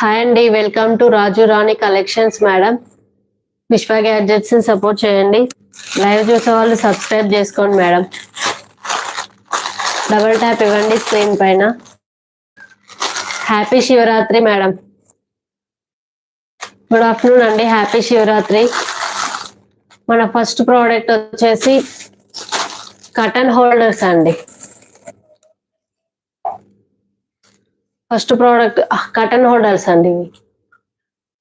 Hi అండి, welcome to Raju Rani collections madam. విశ్వ gadgets ని సపోర్ట్ చేయండి. లైవ్ చూసే వాళ్ళు సబ్స్క్రైబ్ చేసుకోండి మేడం. డబుల్ ట్యాప్ ఇవ్వండి స్క్రీన్ పైన. Happy Shivaratri madam. Good afternoon అండి, హ్యాపీ శివరాత్రి. మన ఫస్ట్ ప్రోడక్ట్ వచ్చేసి కటన్ హోల్డర్స్ అండి. ఫస్ట్ ప్రోడక్ట్ కటన్ హోల్డర్స్ అండి.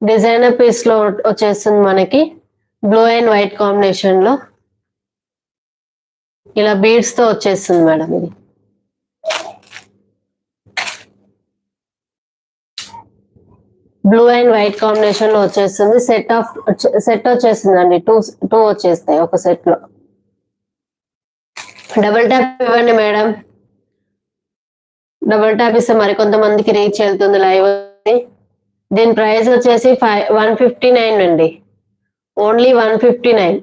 డిజైనర్ పీస్ లో వచ్చేస్తుంది మనకి, బ్లూ అండ్ వైట్ కాంబినేషన్ లో ఇలా బీడ్స్ తో వచ్చేస్తుంది మేడం. ఇది బ్లూ అండ్ వైట్ కాంబినేషన్ లో వచ్చేస్తుంది. సెట్ వచ్చేస్తుంది అండి. టూ వచ్చేస్తాయి ఒక సెట్ లో. డబుల్ ట్యాప్ ఇవ్వండి మేడం. డబుల్ ట్యాప్ ఇస్తే మరి కొంతమందికి రీచ్ వెళ్తుంది లైవ్. దీని ప్రైస్ వచ్చేసి 159 అండి. ఓన్లీ 159.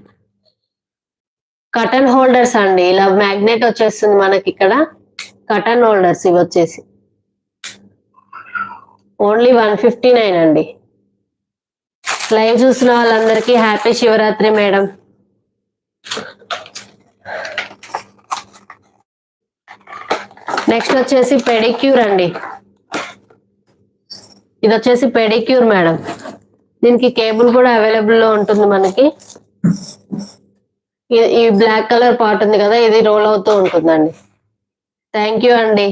కటన్ హోల్డర్స్ అండి. ఇలా మ్యాగ్నెట్ వచ్చేస్తుంది మనకి ఇక్కడ. కటన్ హోల్డర్స్ ఇవి వచ్చేసి ఓన్లీ 159 అండి. లైవ్ చూసిన వాళ్ళందరికీ హ్యాపీ శివరాత్రి మేడం. నెక్స్ట్ వచ్చేసి పెడిక్యూర్ అండి. ఇది వచ్చేసి పెడిక్యూర్ మేడం. దీనికి కేబుల్ కూడా అవైలబుల్ లో ఉంటుంది మనకి. ఈ బ్లాక్ కలర్ పార్ట్ ఉంది కదా, ఇది రోల్ అవుతూ ఉంటుందండి. థ్యాంక్ యూ అండి,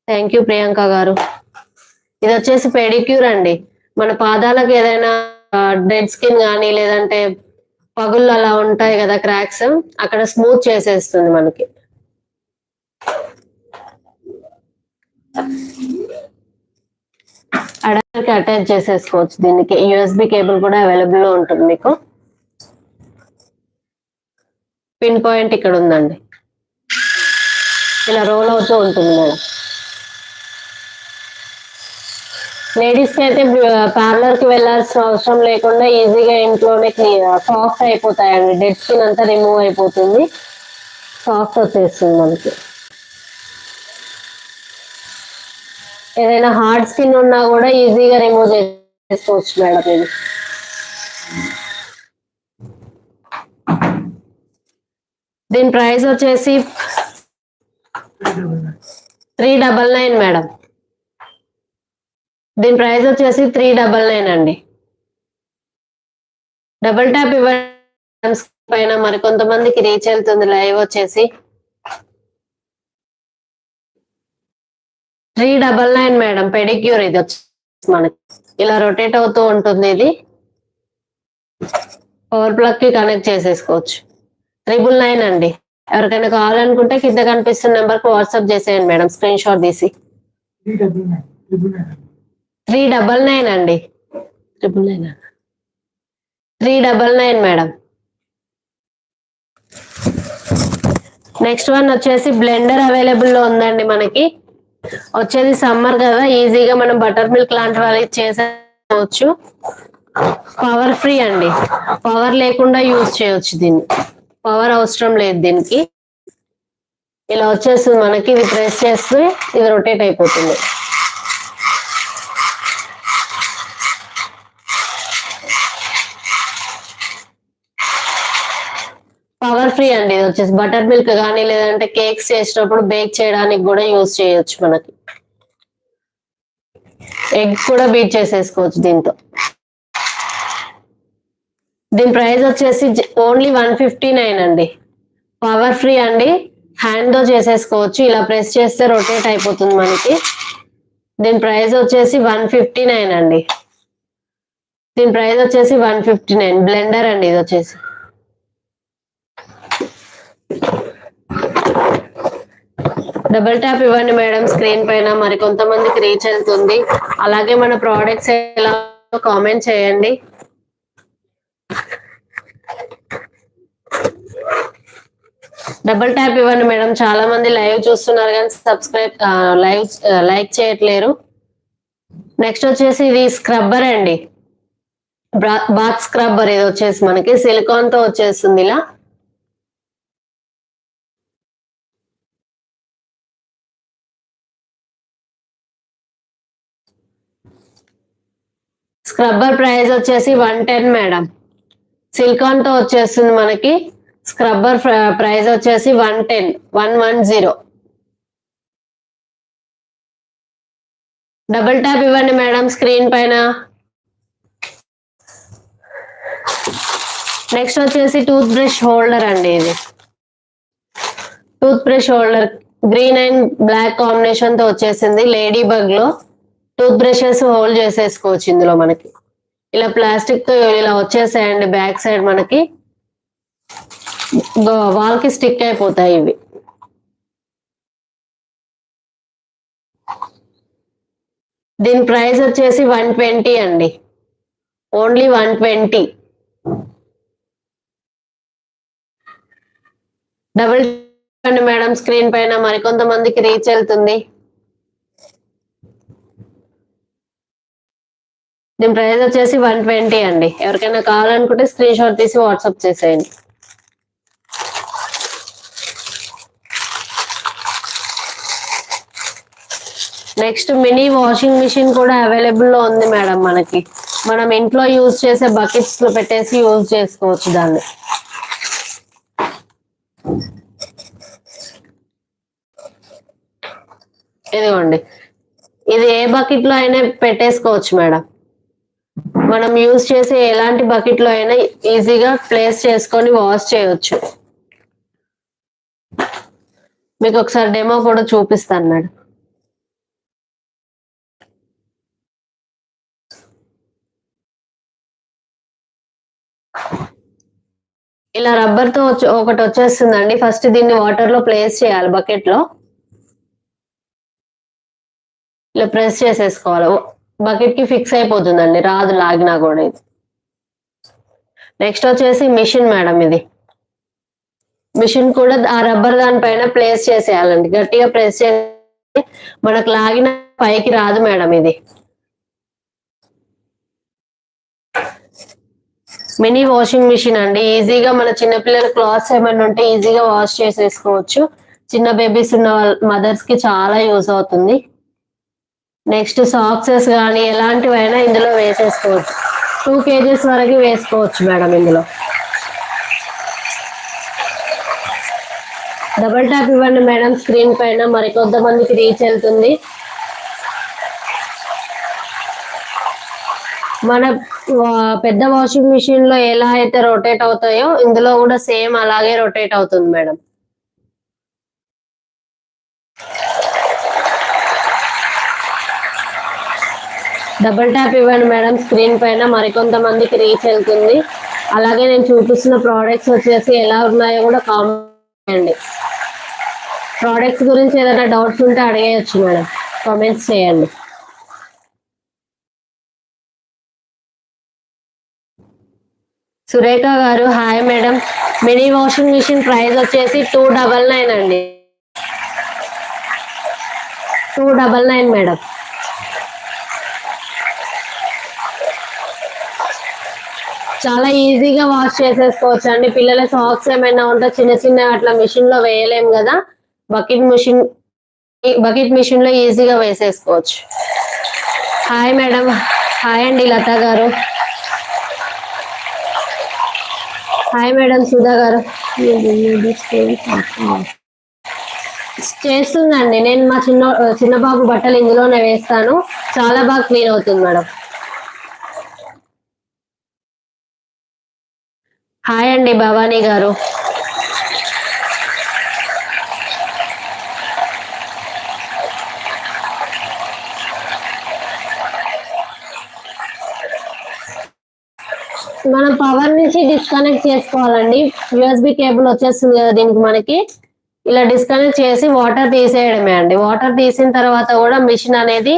థ్యాంక్ యూ ప్రియాంక గారు. ఇది వచ్చేసి పెడిక్యూర్ అండి. మన పాదాలకు ఏదైనా డెడ్ స్కిన్ కానీ లేదంటే పగుళ్ళు అలా ఉంటాయి కదా, క్రాక్స్, అక్కడ స్మూత్ చేసేస్తుంది మనకి. అడాప్టర్ కి అటాచ్ చేసేసుకోవచ్చు. దీనికి యూఎస్బి కేబుల్ కూడా అవైలబుల్ లో ఉంటుంది మీకు. పిన్ పాయింట్ ఇక్కడ ఉందండి. ఇలా రోల్ అవుతూ ఉంటుంది మేడం. లేడీస్ కి అయితే పార్లర్ కి వెళ్ళాల్సిన అవసరం లేకుండా ఈజీగా ఇంట్లోనే సాఫ్ట్ అయిపోతాయండి. డెడ్ స్కిన్ అంతా రిమూవ్ అయిపోతుంది, సాఫ్ట్ వచ్చేస్తుంది మనకి. ఏదైనా హార్డ్ స్కిన్ ఉన్నా కూడా ఈజీగా రిమూవ్ చేసుకోవచ్చు మేడం. ఇది దీని ప్రైస్ వచ్చేసి 399 మేడం. దీని ప్రైస్ వచ్చేసి 399 అండి. డబుల్ ట్యాప్ ఇవ్వండి పైన, మరి కొంతమందికి రీచ్ వెళ్తుంది లైవ్ వచ్చేసి. 399 మేడం. పెడిక్యూర్ ఇది వచ్చి మనకి ఇలా రొటేట్ అవుతూ ఉంటుంది. ఇది పవర్ ప్లగ్ కి కనెక్ట్ చేసేసుకోవచ్చు. 999 అండి. ఎవరికైనా కావాలనుకుంటే కింద కనిపిస్తున్న నెంబర్ కి వాట్సాప్ చేసేయండి మేడం, స్క్రీన్ షాట్ తీసి. 399 అండి. 399 మేడం. నెక్స్ట్ వన్ వచ్చేసి బ్లెండర్ అవైలబుల్ లో ఉందండి మనకి. వచ్చేది సమ్మర్ కదా, ఈజీగా మనం బటర్ మిల్క్ లాంటి వాళ్ళకి చేసేవచ్చు. పవర్ ఫ్రీ అండి, పవర్ లేకుండా యూజ్ చేయొచ్చు దీన్ని. పవర్ అవసరం లేదు దీనికి. ఇలా వచ్చేస్తుంది మనకి. ఇది ప్రెస్ చేస్తే ఇది రొటేట్ అయిపోతుంది. పవర్ ఫ్రీ అండి. ఇది వచ్చేసి బటర్ మిల్క్ కానీ లేదంటే కేక్స్ చేసేటప్పుడు బేక్ చేయడానికి కూడా యూజ్ చేయొచ్చు. మనకి ఎగ్ కూడా బీట్ చేసేసుకోవచ్చు దీంతో. దీని ప్రైస్ వచ్చేసి ఓన్లీ 159 అండి. పవర్ ఫ్రీ అండి, హ్యాండ్ తో చేసేసుకోవచ్చు. ఇలా ప్రెస్ చేస్తే రొటేట్ అయిపోతుంది మనకి. దీని ప్రైస్ వచ్చేసి 159 అండి. దీని ప్రైస్ వచ్చేసి 159. బ్లెండర్ అండి ఇది వచ్చేసి. డబుల్ ట్యాప్ ఇవ్వండి మేడం స్క్రీన్ పైన, మరి కొంతమందికి రీచ్ వెళ్తుంది. అలాగే మన ప్రోడక్ట్స్ ఎలా కామెంట్ చేయండి. డబుల్ ట్యాప్ ఇవ్వండి మేడం. చాలా మంది లైవ్ చూస్తున్నారు కానీ సబ్స్క్రైబ్ లైక్ చేయట్లేరు. నెక్స్ట్ వచ్చేసి ఇది స్క్రబ్బర్ అండి, బాత్ స్క్రబ్బర్. ఇది వచ్చేసి మనకి సిలికాన్ తో వచ్చేస్తుంది ఇలా. స్క్రబ్బర్ ప్రైస్ వచ్చేసి 110 మేడం. సిలికాన్ తో వచ్చేస్తుంది మనకి. స్క్రబ్బర్ ప్రైస్ వచ్చేసి 110. డబుల్ ట్యాప్ ఇవ్వండి మేడం స్క్రీన్ పైన. నెక్స్ట్ వచ్చేసి టూత్ బ్రష్ హోల్డర్ అండి. ఇది toothbrush holder green and black combination తో వచ్చేసింది. లేడీ బగ్ లో టూత్ బ్రషెస్ హోల్డ్ చేసేసుకోవచ్చు ఇందులో మనకి. ఇలా ప్లాస్టిక్ తో ఇలా వచ్చేసాయండి. బ్యాక్ సైడ్ మనకి వాల్ కి స్టిక్ అయిపోతాయి ఇవి. దీని ప్రైస్ వచ్చేసి 120 అండి. ఓన్లీ 120. డబుల్ అండి మేడం స్క్రీన్ పైన. మరికొంతమందికి రీచ్ వెళ్తుంది. దీని ప్రైస్ వచ్చేసి 120 అండి. ఎవరికైనా కావాలనుకుంటే స్క్రీన్ షాట్ తీసి వాట్సాప్ చేసేయండి. నెక్స్ట్ మినీ వాషింగ్ మిషన్ కూడా అవైలబుల్ లో ఉంది మేడం మనకి. మనం ఇంట్లో యూజ్ చేసే బకెట్స్ లో పెట్టేసి యూజ్ చేసుకోవచ్చు దాన్ని. ఇదిగోండి, ఇది ఏ బకెట్ లో అయినా పెట్టేసుకోవచ్చు మేడం. మనం యూజ్ చేసే ఎలాంటి బకెట్ లో అయినా ఈజీగా ప్లేస్ చేసుకొని వాష్ చేయొచ్చు. మీకు ఒకసారి డెమో కూడా చూపిస్తాను మేడం. ఇలా రబ్బర్ తో ఒకటి వచ్చేస్తుందండి. ఫస్ట్ దీన్ని వాటర్ లో ప్లేస్ చేయాలి బకెట్ లో. ఇలా ప్రెస్ చేసేసుకోవాలి. బకెట్ కి ఫిక్స్ అయిపోతుందండి, రాదు లాగినా కూడా. ఇది నెక్స్ట్ వచ్చేసి మిషన్ మేడం. ఇది మిషన్ కూడా ఆ రబ్బర్ దానిపైన ప్లేస్ చేసేయాలండి. గట్టిగా ప్రెస్ చేసి మనకు లాగిన పైకి రాదు మేడం. ఇది మినీ వాషింగ్ మిషన్ అండి. ఈజీగా మన చిన్నపిల్లల క్లాత్స్ ఏమైనా ఉంటే ఈజీగా వాష్ చేసేసుకోవచ్చు. చిన్న బేబీస్ ఉన్న మదర్స్ కి చాలా యూజ్ అవుతుంది. నెక్స్ట్ సాక్సెస్ కానీ ఎలాంటివైనా ఇందులో వేసేసుకోవచ్చు. 2 kgs వరకు వేసుకోవచ్చు మేడం ఇందులో. డబుల్ ట్యాప్ ఇవ్వండి మేడం స్క్రీన్ పైన. మరి కొంతమందికి రీచ్ వెళ్తుంది. మన పెద్ద వాషింగ్ మిషన్ లో ఎలా అయితే రొటేట్ అవుతాయో ఇందులో కూడా సేమ్ అలాగే రొటేట్ అవుతుంది మేడం. డబుల్ ట్యాప్ ఇవ్వండి మేడం స్క్రీన్ పైన. మరికొంతమందికి రీచ్ వెళ్తుంది. అలాగే నేను చూపిస్తున్న ప్రోడక్ట్స్ వచ్చేసి ఎలా ఉన్నాయో కూడా కామెంట్ చేయండి. ప్రోడక్ట్స్ గురించి ఏదైనా డౌట్స్ ఉంటే అడిగేయచ్చు మేడం, కామెంట్స్ చేయండి. సురేఖ గారు hi madam. Mini washing machine price వచ్చేసి 299 అండి. 299 మేడం. చాలా ఈజీగా వాష్ చేసేసుకోవచ్చు అండి. పిల్లల సాక్స్ ఏమైనా ఉంటే చిన్న చిన్న అట్లా మిషన్ లో వేయలేం కదా. బకెట్ మిషన్ లో ఈజీగా వేసేసుకోవచ్చు. Hi madam. హాయ్ అండి లత గారు. హాయ్ మేడం సుధా గారు. చేస్తుందండి. నేను మా చిన్న బాబు బట్టలు ఇందులోనే వేస్తాను. చాలా బాగా క్లీన్ అవుతుంది మేడం. హాయ్ అండి భవానీ గారు. మనం పవర్ నుంచి డిస్కనెక్ట్ చేసుకోవాలండి. యూఎస్బి కేబుల్ వచ్చేస్తుంది కదా దీనికి మనకి. ఇలా డిస్కనెక్ట్ చేసి వాటర్ తీసేయడమే అండి. వాటర్ తీసిన తర్వాత కూడా మిషన్ అనేది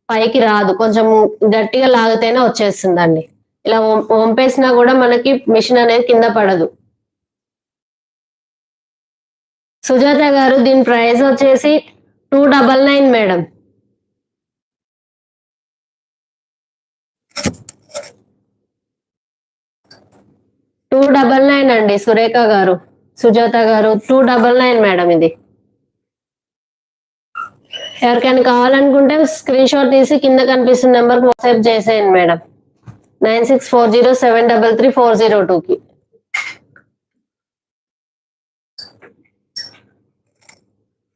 పైకి రాదు. కొంచెం గట్టిగా లాగితేనే వచ్చేస్తుందండి. ఇలా వంపేసినా కూడా మనకి మిషన్ అనేది కింద పడదు. సుజాత గారు దీని ప్రైస్ వచ్చేసి 299 మేడం. 299 అండి సురేఖ గారు. సుజాత గారు 299 మేడం. ఇది ఎవరికైనా కావాలనుకుంటే స్క్రీన్ షాట్ తీసి కింద కనిపిస్తున్న నెంబర్ వాట్సాప్ చేసేయండి మేడం. 9640733402కి.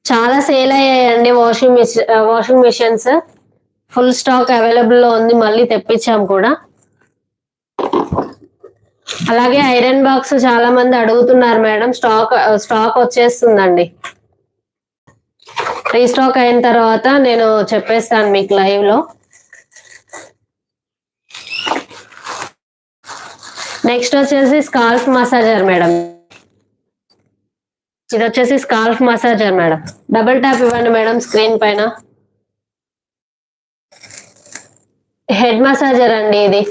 చాలా సేల్ అయ్యాయండి washing machines. Full stock available లో ఉంది, మళ్ళీ తెప్పించాం కూడా. అలాగే ఐరన్ బాక్స్ చాలా మంది అడుగుతున్నారు మేడం, స్టాక్ వచ్చేస్తుందండి. రీస్టాక్ అయిన తర్వాత నేను చెప్పేస్తాను మీకు లైవ్ లో. నెక్స్ట్ వచ్చేసి స్కాల్ఫ్ మసాజర్ మేడం. ఇది వచ్చేసి scalp massager madam. Double tap ఇవ్వండి మేడం స్క్రీన్ పైన. హెడ్ మసాజర్ అండి ఇది.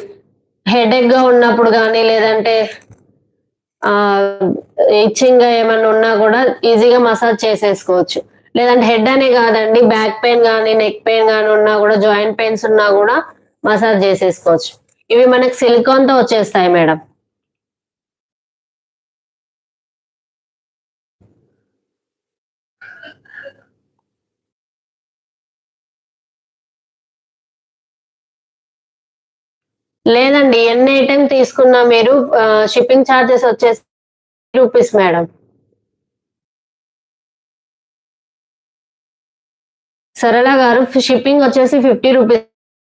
హెడేక్ గా ఉన్నప్పుడు కానీ లేదంటే ఇచ్చింగ్ గా ఏమన్నా ఉన్నా కూడా ఈజీగా మసాజ్ చేసేసుకోవచ్చు. లేదంటే హెడ్ అనే కాదండి, బ్యాక్ పెయిన్ కానీ నెక్ పెయిన్ కానీ ఉన్నా కూడా, జాయింట్ పెయిన్స్ ఉన్నా కూడా మసాజ్ చేసేసుకోవచ్చు. ఇవి మనకి సిలికాన్ తో వచ్చేస్తాయి మేడం. లేదండి, ఎన్ని ఐటెం తీసుకున్నా మీరు షిప్పింగ్ ఛార్జెస్ వచ్చేసి రూపీస్ మేడం. సరళ గారు, షిప్పింగ్ వచ్చేసి 50 రూపీస్.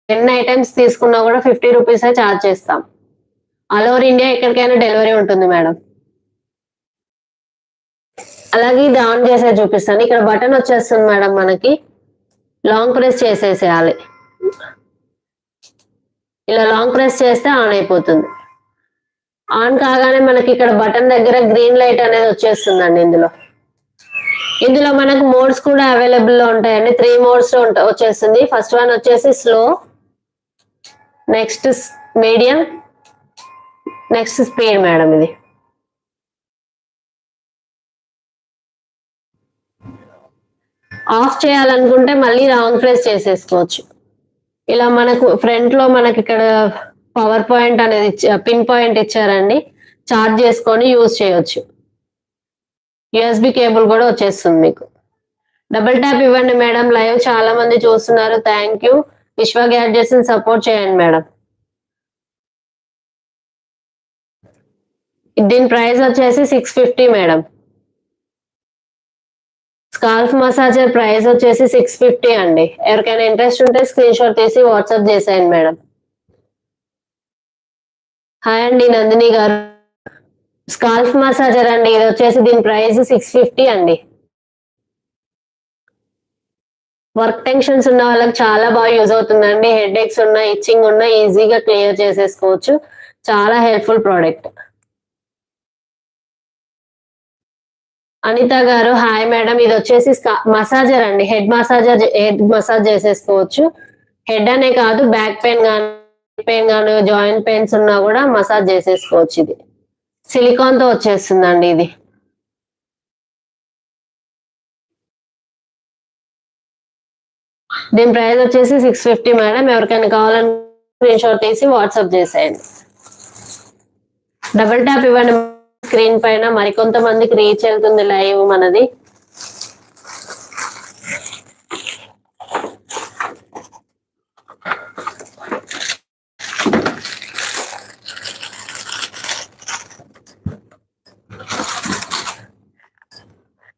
ఎన్ని ఐటమ్స్ తీసుకున్నా కూడా 50 రూపీస్ ఛార్జ్ చేస్తాం. ఆల్ ఓవర్ ఇండియా ఎక్కడికైనా డెలివరీ ఉంటుంది మేడం. అలాగే ఇది ఆన్ చేసే చూపిస్తాను. ఇక్కడ బటన్ వచ్చేస్తుంది మేడం, మనకి లాంగ్ ప్రెస్ చేసేసేయాలి. ఇలా లాంగ్ ప్రెస్ చేస్తే ఆన్ అయిపోతుంది. ఆన్ కాగానే మనకి ఇక్కడ బటన్ దగ్గర గ్రీన్ లైట్ అనేది వచ్చేస్తుందండి. ఇందులో మనకు మోడ్స్ కూడా అవైలబుల్ లో ఉంటాయండి. 3 మోడ్స్ వచ్చేస్తుంది. ఫస్ట్ వన్ వచ్చేసి slow, next medium, next speed madam. ఇది ఆఫ్ చేయాలనుకుంటే మళ్ళీ రాంగ్ ప్రెస్ చేసేసుకోవచ్చు. ఇలా మనకు ఫ్రంట్ లో మనకి ఇక్కడ పవర్ పాయింట్ అనేది పిన్ పాయింట్ ఇచ్చారండి. చార్జ్ చేసుకొని యూజ్ చేయొచ్చు. యూఎస్బి కేబుల్ కూడా వచ్చేస్తుంది మీకు. డబుల్ ట్యాప్ ఇవ్వండి మేడం. లైవ్ చాలా మంది చూస్తున్నారు. Thank you. విశ్వ గ్యాడ్జెట్స్ ని సపోర్ట్ చేయండి మేడం. దీని ప్రైస్ వచ్చేసి 650 మేడం. స్కాల్ఫ్ మసాజర్ ప్రైస్ వచ్చేసి 650 అండి. ఎవరికైనా ఇంట్రెస్ట్ ఉంటే స్క్రీన్ షాట్ తీసి వాట్సాప్ చేసేయండి మేడం. హాయ్ అండి నందిని గారు. స్కాల్ఫ్ మసాజర్ అండి, ఇది వచ్చేసి దీని ప్రైస్ 650 అండి. వర్క్ టెన్షన్స్ ఉన్న వాళ్ళకి చాలా బాగా యూజ్ అవుతుందండి. హెడ్ ఏక్స్ ఉన్నా, ఇచ్చింగ్ ఉన్నా ఈజీగా క్లియర్ చేసేసుకోవచ్చు. చాలా హెల్ప్ఫుల్ ప్రోడక్ట్. అనిత గారు హాయ్ మేడం. ఇది వచ్చేసి మసాజర్ అండి, హెడ్ మసాజ్ చేసేసుకోవచ్చు. హెడ్ అనే కాదు, బ్యాక్ పెయిన్ గాను జాయింట్ పెయిన్స్ ఉన్నా కూడా మసాజ్ చేసేసుకోవచ్చు. ఇది సిలికాన్ తో వచ్చేస్తుందండి. ఇది దీని ప్రైస్ వచ్చేసి 650 మేడం. ఎవరికైనా కావాలని స్క్రీన్ షాట్ తీసి వాట్సాప్ చేసేయండి. డబుల్ ట్యాప్ ఇవ్వండి స్క్రీన్ పైన. మరికొంతమందికి రీచ్ వెళ్తుంది లైవ్ మనది.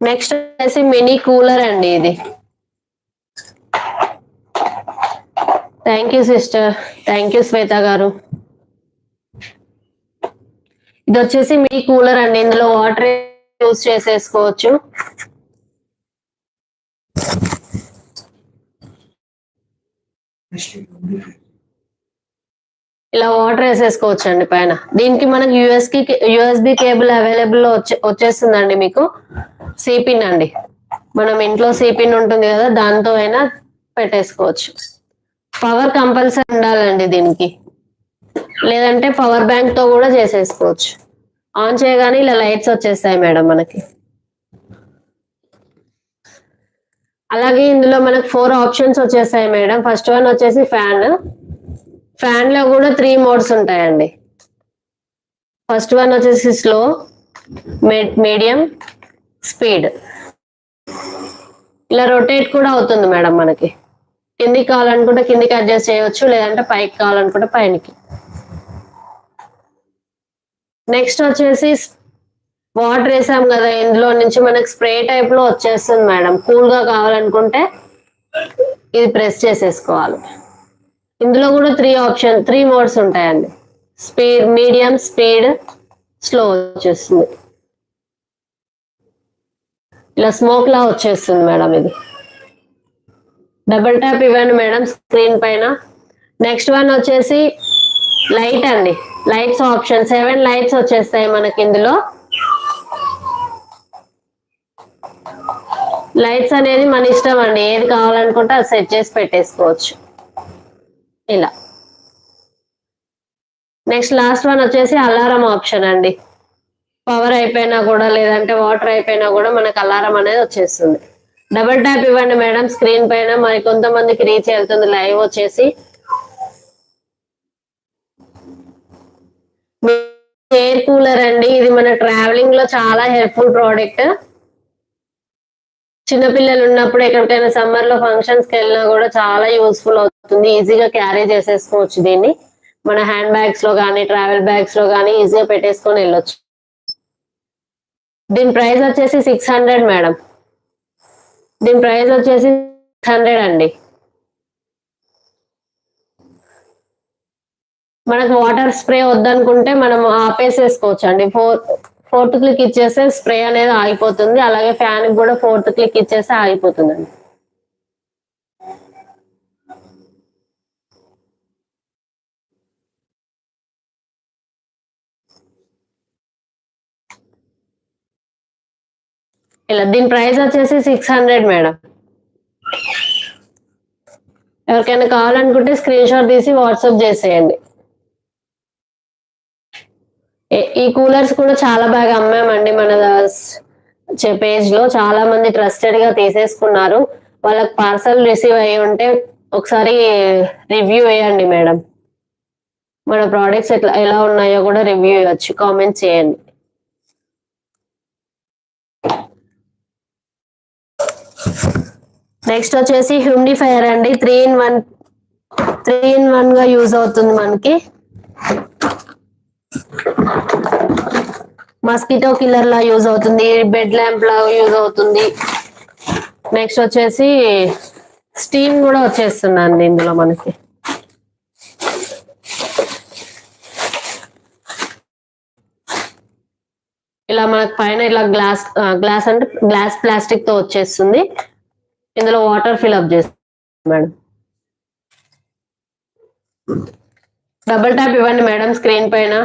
నెక్స్ట్ వచ్చేసి మినీ కూలర్ అండి. ఇది thank you sister. Thank you Shweta గారు. ఇది వచ్చేసి మినీ కూలర్ అండి. ఇందులో వాటర్ యూజ్ చేసేసుకోవచ్చు. ఇలా వాటర్ వేసేసుకోవచ్చు అండి పైన. దీనికి మనకి యూఎస్బి కేబుల్ అవైలబుల్ లో వచ్చేస్తుందండి మీకు. సిపిన్ అండి, మనం ఇంట్లో సిపిన్ ఉంటుంది కదా, దాంతో అయినా పెట్టేసుకోవచ్చు. పవర్ కంపల్సరీ ఉండాలండి దీనికి, లేదంటే పవర్ బ్యాంక్ తో కూడా చేసేసుకోవచ్చు. ఆన్ చేయగానే ఇలా లైట్స్ వచ్చేస్తాయి మేడం మనకి. అలాగే ఇందులో మనకు 4 ఆప్షన్స్ వచ్చేస్తాయి మేడం. ఫస్ట్ వన్ వచ్చేసి ఫ్యాన్ లో కూడా 3 మోడ్స్ ఉంటాయండి. ఫస్ట్ వన్ వచ్చేసి స్లో, మీడియం, స్పీడ్. ఇలా రొటేట్ కూడా అవుతుంది మేడం మనకి. కిందికి కావాలనుకుంటే కిందికి అడ్జస్ట్ చేయవచ్చు, లేదంటే పైకి కావాలనుకుంటే పైనకి. నెక్స్ట్ వచ్చేసి వాటర్ వేసాం కదా, ఇందులో నుంచి మనకి స్ప్రే టైప్ లో వచ్చేస్తుంది మేడం. కూల్ గా కావాలనుకుంటే ఇది ప్రెస్ చేసేసుకోవాలి. ఇందులో కూడా త్రీ మోడ్స్ ఉంటాయండి. స్పీడ్, మీడియం, స్పీడ్, స్లో వచ్చేస్తుంది. ఇలా స్మోక్ లా వచ్చేస్తుంది మేడం. ఇది డబుల్ ట్యాప్ ఇవ్వండి మేడం స్క్రీన్ పైన. నెక్స్ట్ వన్ వచ్చేసి లైట్ అండి. లైట్స్ ఆప్షన్ 7 లైట్స్ వచ్చేస్తాయి మనకి ఇందులో. లైట్స్ అనేది మన ఇష్టం అండి, ఏది కావాలనుకుంటే అది సెట్ చేసి పెట్టేసుకోవచ్చు ఇలా. నెక్స్ట్ లాస్ట్ వన్ వచ్చేసి అలారం ఆప్షన్ అండి. పవర్ అయిపోయినా కూడా, లేదంటే వాటర్ అయిపోయినా కూడా మనకు అలారం అనేది వచ్చేస్తుంది. డబుల్ ట్యాప్ ఇవ్వండి మేడం స్క్రీన్ పైన. మరి కొంతమందికి రీచ్ వెళ్తుంది లైవ్ వచ్చేసి. ఎయిర్ కూలర్ అండి. ఇది మన ట్రావెలింగ్ లో చాలా హెల్ప్ఫుల్ ప్రోడక్ట్. చిన్నపిల్లలు ఉన్నప్పుడు ఎక్కడికైనా సమ్మర్ లో ఫంక్షన్స్ కి వెళ్ళినా కూడా చాలా యూస్ఫుల్ అవుతుంది. ఈజీగా క్యారీ చేసేసుకోవచ్చు దీన్ని. మన హ్యాండ్ బ్యాగ్స్ లో కానీ, ట్రావెల్ బ్యాగ్స్ లో కానీ ఈజీగా పెట్టేసుకొని వెళ్ళొచ్చు. దీని ప్రైస్ వచ్చేసి 600 మేడం. దీని ప్రైస్ వచ్చేసి 600 అండి. మనకు వాటర్ స్ప్రే వద్దనుకుంటే మనం ఆపేసేసుకోవచ్చు అండి. ఫోర్త్ క్లిక్ ఇచ్చేస్తే స్ప్రే అనేది ఆగిపోతుంది. అలాగే ఫ్యాన్ కూడా 4th క్లిక్ ఇచ్చేస్తే ఆగిపోతుందండి. ఇలా దీని ప్రైస్ వచ్చేసి 600 మేడం. ఎవరికైనా కావాలనుకుంటే స్క్రీన్ షాట్ తీసి వాట్సాప్ చేసేయండి. ఈ కూలర్స్ కూడా చాలా బాగా అమ్మామండి మన పేజ్ లో. చాలా మంది ట్రస్టెడ్ గా తీసేసుకున్నారు. వాళ్ళకి పార్సల్ రిసీవ్ అయ్యి ఉంటే ఒకసారి రివ్యూ వేయండి మేడం. మన ప్రోడక్ట్స్ ఎలా ఉన్నాయో కూడా రివ్యూ ఇవ్వచ్చు, కామెంట్ చేయండి. నెక్స్ట్ వచ్చేసి హ్యూమిడిఫైయర్ అండి. 3 in 1 గా యూజ్ అవుతుంది మనకి. మస్కిటో కిల్లర్ లా యూజ్ అవుతుంది, బెడ్ ల్యాంప్ లా యూజ్ అవుతుంది. నెక్స్ట్ వచ్చేసి స్టీమ్ కూడా వచ్చేస్తుందండి ఇందులో మనకి. ఇలా మనకి పైన ఇలా గ్లాస్ అంటే గ్లాస్ ప్లాస్టిక్ తో వచ్చేస్తుంది. ఇందులో వాటర్ ఫిల్అప్ చేస్తుంది మేడం. డబుల్ ట్యాప్ ఇవ్వండి మేడం స్క్రీన్ పైన.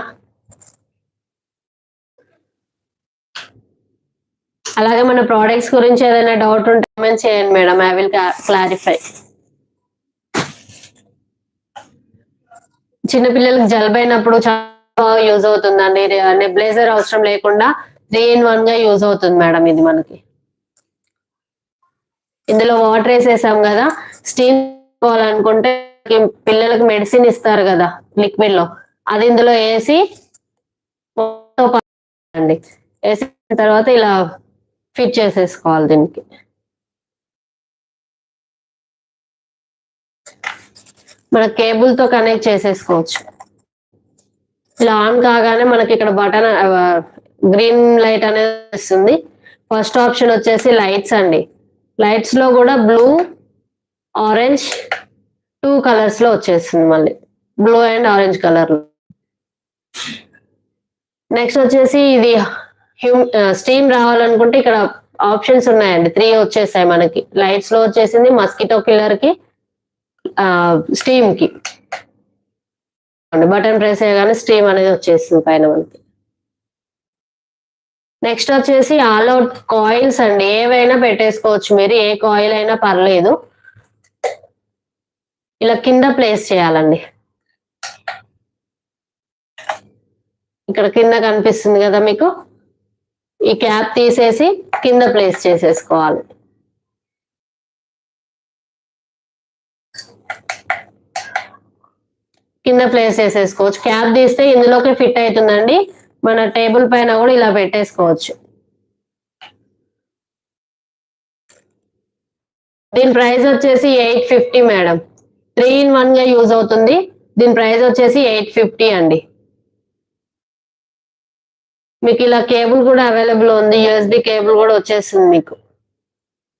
అలాగే మన ప్రోడక్ట్స్ గురించి ఏదైనా డౌట్ ఉంటే కామెంట్ చేయండి మేడం. I will clarify. చిన్నపిల్లలకి జలుబైనప్పుడు చాలా యూజ్ అవుతుందండి. నెబ్లైజర్ అవసరం లేకుండా 3 in 1 గా యూజ్ అవుతుంది మేడం ఇది మనకి. ఇందులో వాటర్ వేసేసాం కదా, స్టీమ్ కావాలనుకుంటే పిల్లలకి మెడిసిన్ ఇస్తారు కదా లిక్విడ్ లో, అది ఇందులో వేసి అండి. వేసిన తర్వాత ఇలా ఫిట్ చేసేసుకోవాలి దీనికి. మన కేబుల్ తో కనెక్ట్ చేసేసుకోవచ్చు. ఇలా ఆన్ కాగానే మనకి ఇక్కడ బటన్ గ్రీన్ లైట్ అనేది వస్తుంది. ఫస్ట్ ఆప్షన్ వచ్చేసి లైట్స్ అండి. లైట్స్ లో కూడా బ్లూ, ఆరెంజ్ 2 కలర్స్ లో వచ్చేస్తుంది మళ్ళీ, బ్లూ అండ్ ఆరెంజ్ కలర్ లో. నెక్స్ట్ వచ్చేసి ఇది స్టీమ్ రావాలనుకుంటే ఇక్కడ ఆప్షన్స్ ఉన్నాయండి. 3 వచ్చేసాయి మనకి. లైట్స్ లో వచ్చేసింది, మస్కిటో కిల్లర్ కి, స్టీమ్ కి. బటన్ ప్రెస్ చేయగానే స్టీమ్ అనేది వచ్చేసింది పైన మనకి. నెక్స్ట్ వచ్చేసి ఆల్ అవుట్ కాయిల్స్ అండి. ఏవైనా పెట్టేసుకోవచ్చు మీరు, ఏ కాయిల్ అయినా పర్లేదు. ఇలా కింద ప్లేస్ చేయాలండి. ఇక్కడ కింద కనిపిస్తుంది కదా మీకు, ఈ క్యాప్ తీసేసి కింద ప్లేస్ చేసేసుకోవాలి. కింద ప్లేస్ చేసేసుకోవచ్చు. క్యాప్ తీస్తే ఇందులోకి ఫిట్ అవుతుందండి. మన టేబుల్ పైన కూడా ఇలా పెట్టేసుకోవచ్చు. దీని ప్రైస్ వచ్చేసి 850 మేడం. 3 in 1 గా యూజ్ అవుతుంది. దీని ప్రైస్ వచ్చేసి 850 అండి. మీకు ఇలా కేబుల్ కూడా అవైలబుల్ ఉంది, యూఎస్బి కేబుల్ కూడా వచ్చేస్తుంది మీకు.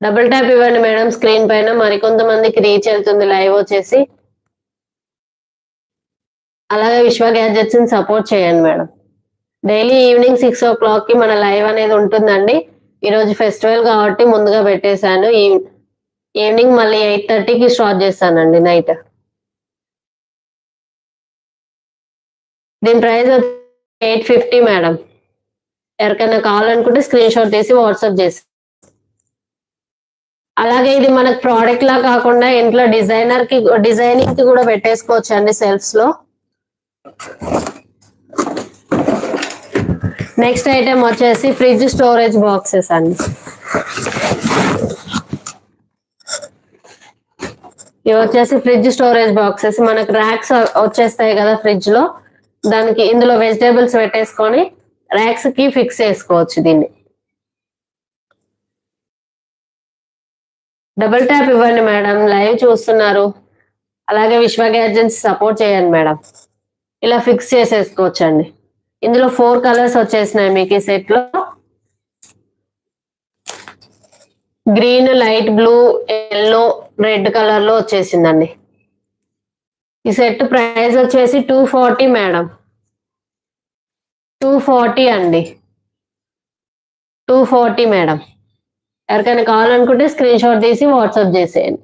డబుల్ ట్యాప్ ఇవ్వండి మేడం స్క్రీన్ పైన, మరికొంతమందికి రీచ్ అవుతుంది లైవ్ వచ్చేసి. అలాగే విశ్వ గ్యాడ్జెట్స్ ని సపోర్ట్ చేయండి మేడం. డైలీ ఈవినింగ్ 6 o'clock కి మన లైవ్ అనేది ఉంటుందండి. ఈరోజు ఫెస్టివల్ కాబట్టి ముందుగా పెట్టేశాను. ఈవినింగ్ మళ్ళీ 8:30కి స్టార్ట్ చేస్తానండి నైట్. దీని ప్రైస్ 850 మేడం. ఎవరికైనా కావాలనుకుంటే స్క్రీన్ షాట్ తీసి వాట్సాప్ చేసి. అలాగే ఇది మనకు ప్రోడక్ట్ లా కాకుండా ఇంట్లో డిజైనింగ్ కి కూడా పెట్టేసుకోవచ్చు అండి సెల్ఫ్స్ లో. నెక్స్ట్ ఐటమ్ వచ్చేసి ఫ్రిడ్జ్ స్టోరేజ్ బాక్సెస్ అండి. ఇవి వచ్చేసి ఫ్రిడ్జ్ స్టోరేజ్ బాక్సెస్. మనకు ర్యాక్స్ వచ్చేస్తాయి కదా ఫ్రిడ్జ్ లో, దానికి ఇందులో వెజిటేబుల్స్ పెట్టేసుకొని ర్యాక్స్ కి ఫిక్స్ చేసుకోవచ్చు దీన్ని. డబుల్ ట్యాప్ ఇవ్వండి మేడం, లైవ్ చూస్తున్నారు. అలాగే విశ్వ గ్యాడ్జెట్స్ సపోర్ట్ చేయండి మేడం. ఇలా ఫిక్స్ చేసేసుకోవచ్చు అండి. ఇందులో 4 కలర్స్ వచ్చేసినాయి మీకు ఈ సెట్ లో. Green, light blue, yellow, red colour లో వచ్చేసిందండి. ఈ సెట్ ప్రైస్ వచ్చేసి 240 మేడం. 240 అండి, 240 మేడం. ఎవరికైనా కావాలనుకుంటే స్క్రీన్ షాట్ తీసి వాట్సాప్ చేసేయండి.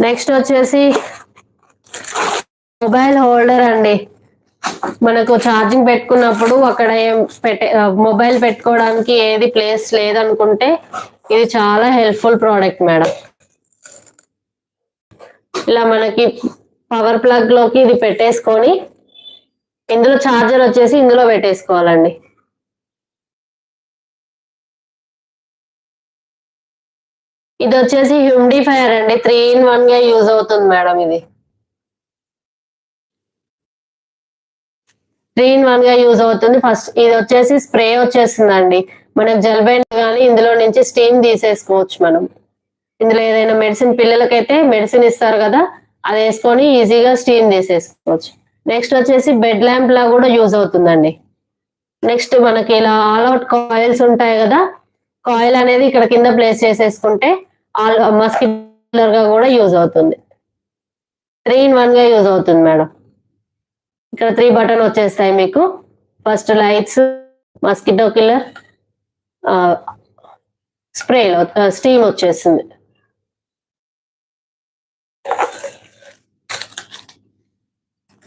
నెక్స్ట్ వచ్చేసి మొబైల్ హోల్డర్ అండి. మనకు ఛార్జింగ్ పెట్టుకున్నప్పుడు అక్కడ మొబైల్ పెట్టుకోవడానికి ఏది ప్లేస్ లేదనుకుంటే ఇది చాలా హెల్ప్ఫుల్ ప్రోడక్ట్ మేడం. ఇలా మనకి పవర్ ప్లగ్ లోకి ఇది పెట్టేసుకొని ఇందులో ఛార్జర్ వచ్చేసి ఇందులో పెట్టేసుకోవాలండి. ఇది వచ్చేసి హ్యూమిడిఫైయర్ అండి, 3-in-1 గా యూజ్ అవుతుంది మేడం. ఇది 3-in-1 గా యూజ్ అవుతుంది. ఫస్ట్ ఇది వచ్చేసి స్ప్రే వచ్చేస్తుందండి. మనకు జలుబైన కానీ ఇందులో నుంచి స్టీమ్ తీసేసుకోవచ్చు మనం. ఇందులో ఏదైనా మెడిసిన్, పిల్లలకైతే మెడిసిన్ ఇస్తారు కదా, అది వేసుకొని ఈజీగా స్టీమ్ తీసేసుకోవచ్చు. నెక్స్ట్ వచ్చేసి బెడ్ ల్యాంప్ లా కూడా యూజ్ అవుతుందండి. నెక్స్ట్ మనకి ఇలా ఆల్ అవుట్ కాయిల్స్ ఉంటాయి కదా, కాయిల్ అనేది ఇక్కడ కింద ప్లేస్ చేసేసుకుంటే మస్కిటో గా కూడా యూజ్ అవుతుంది. 3-in-1 గా యూజ్ అవుతుంది మేడం. ఇక్కడ 3 బటన్ వచ్చేస్తాయి మీకు. First lights, mosquito killer, spray steam వచ్చేస్తుంది.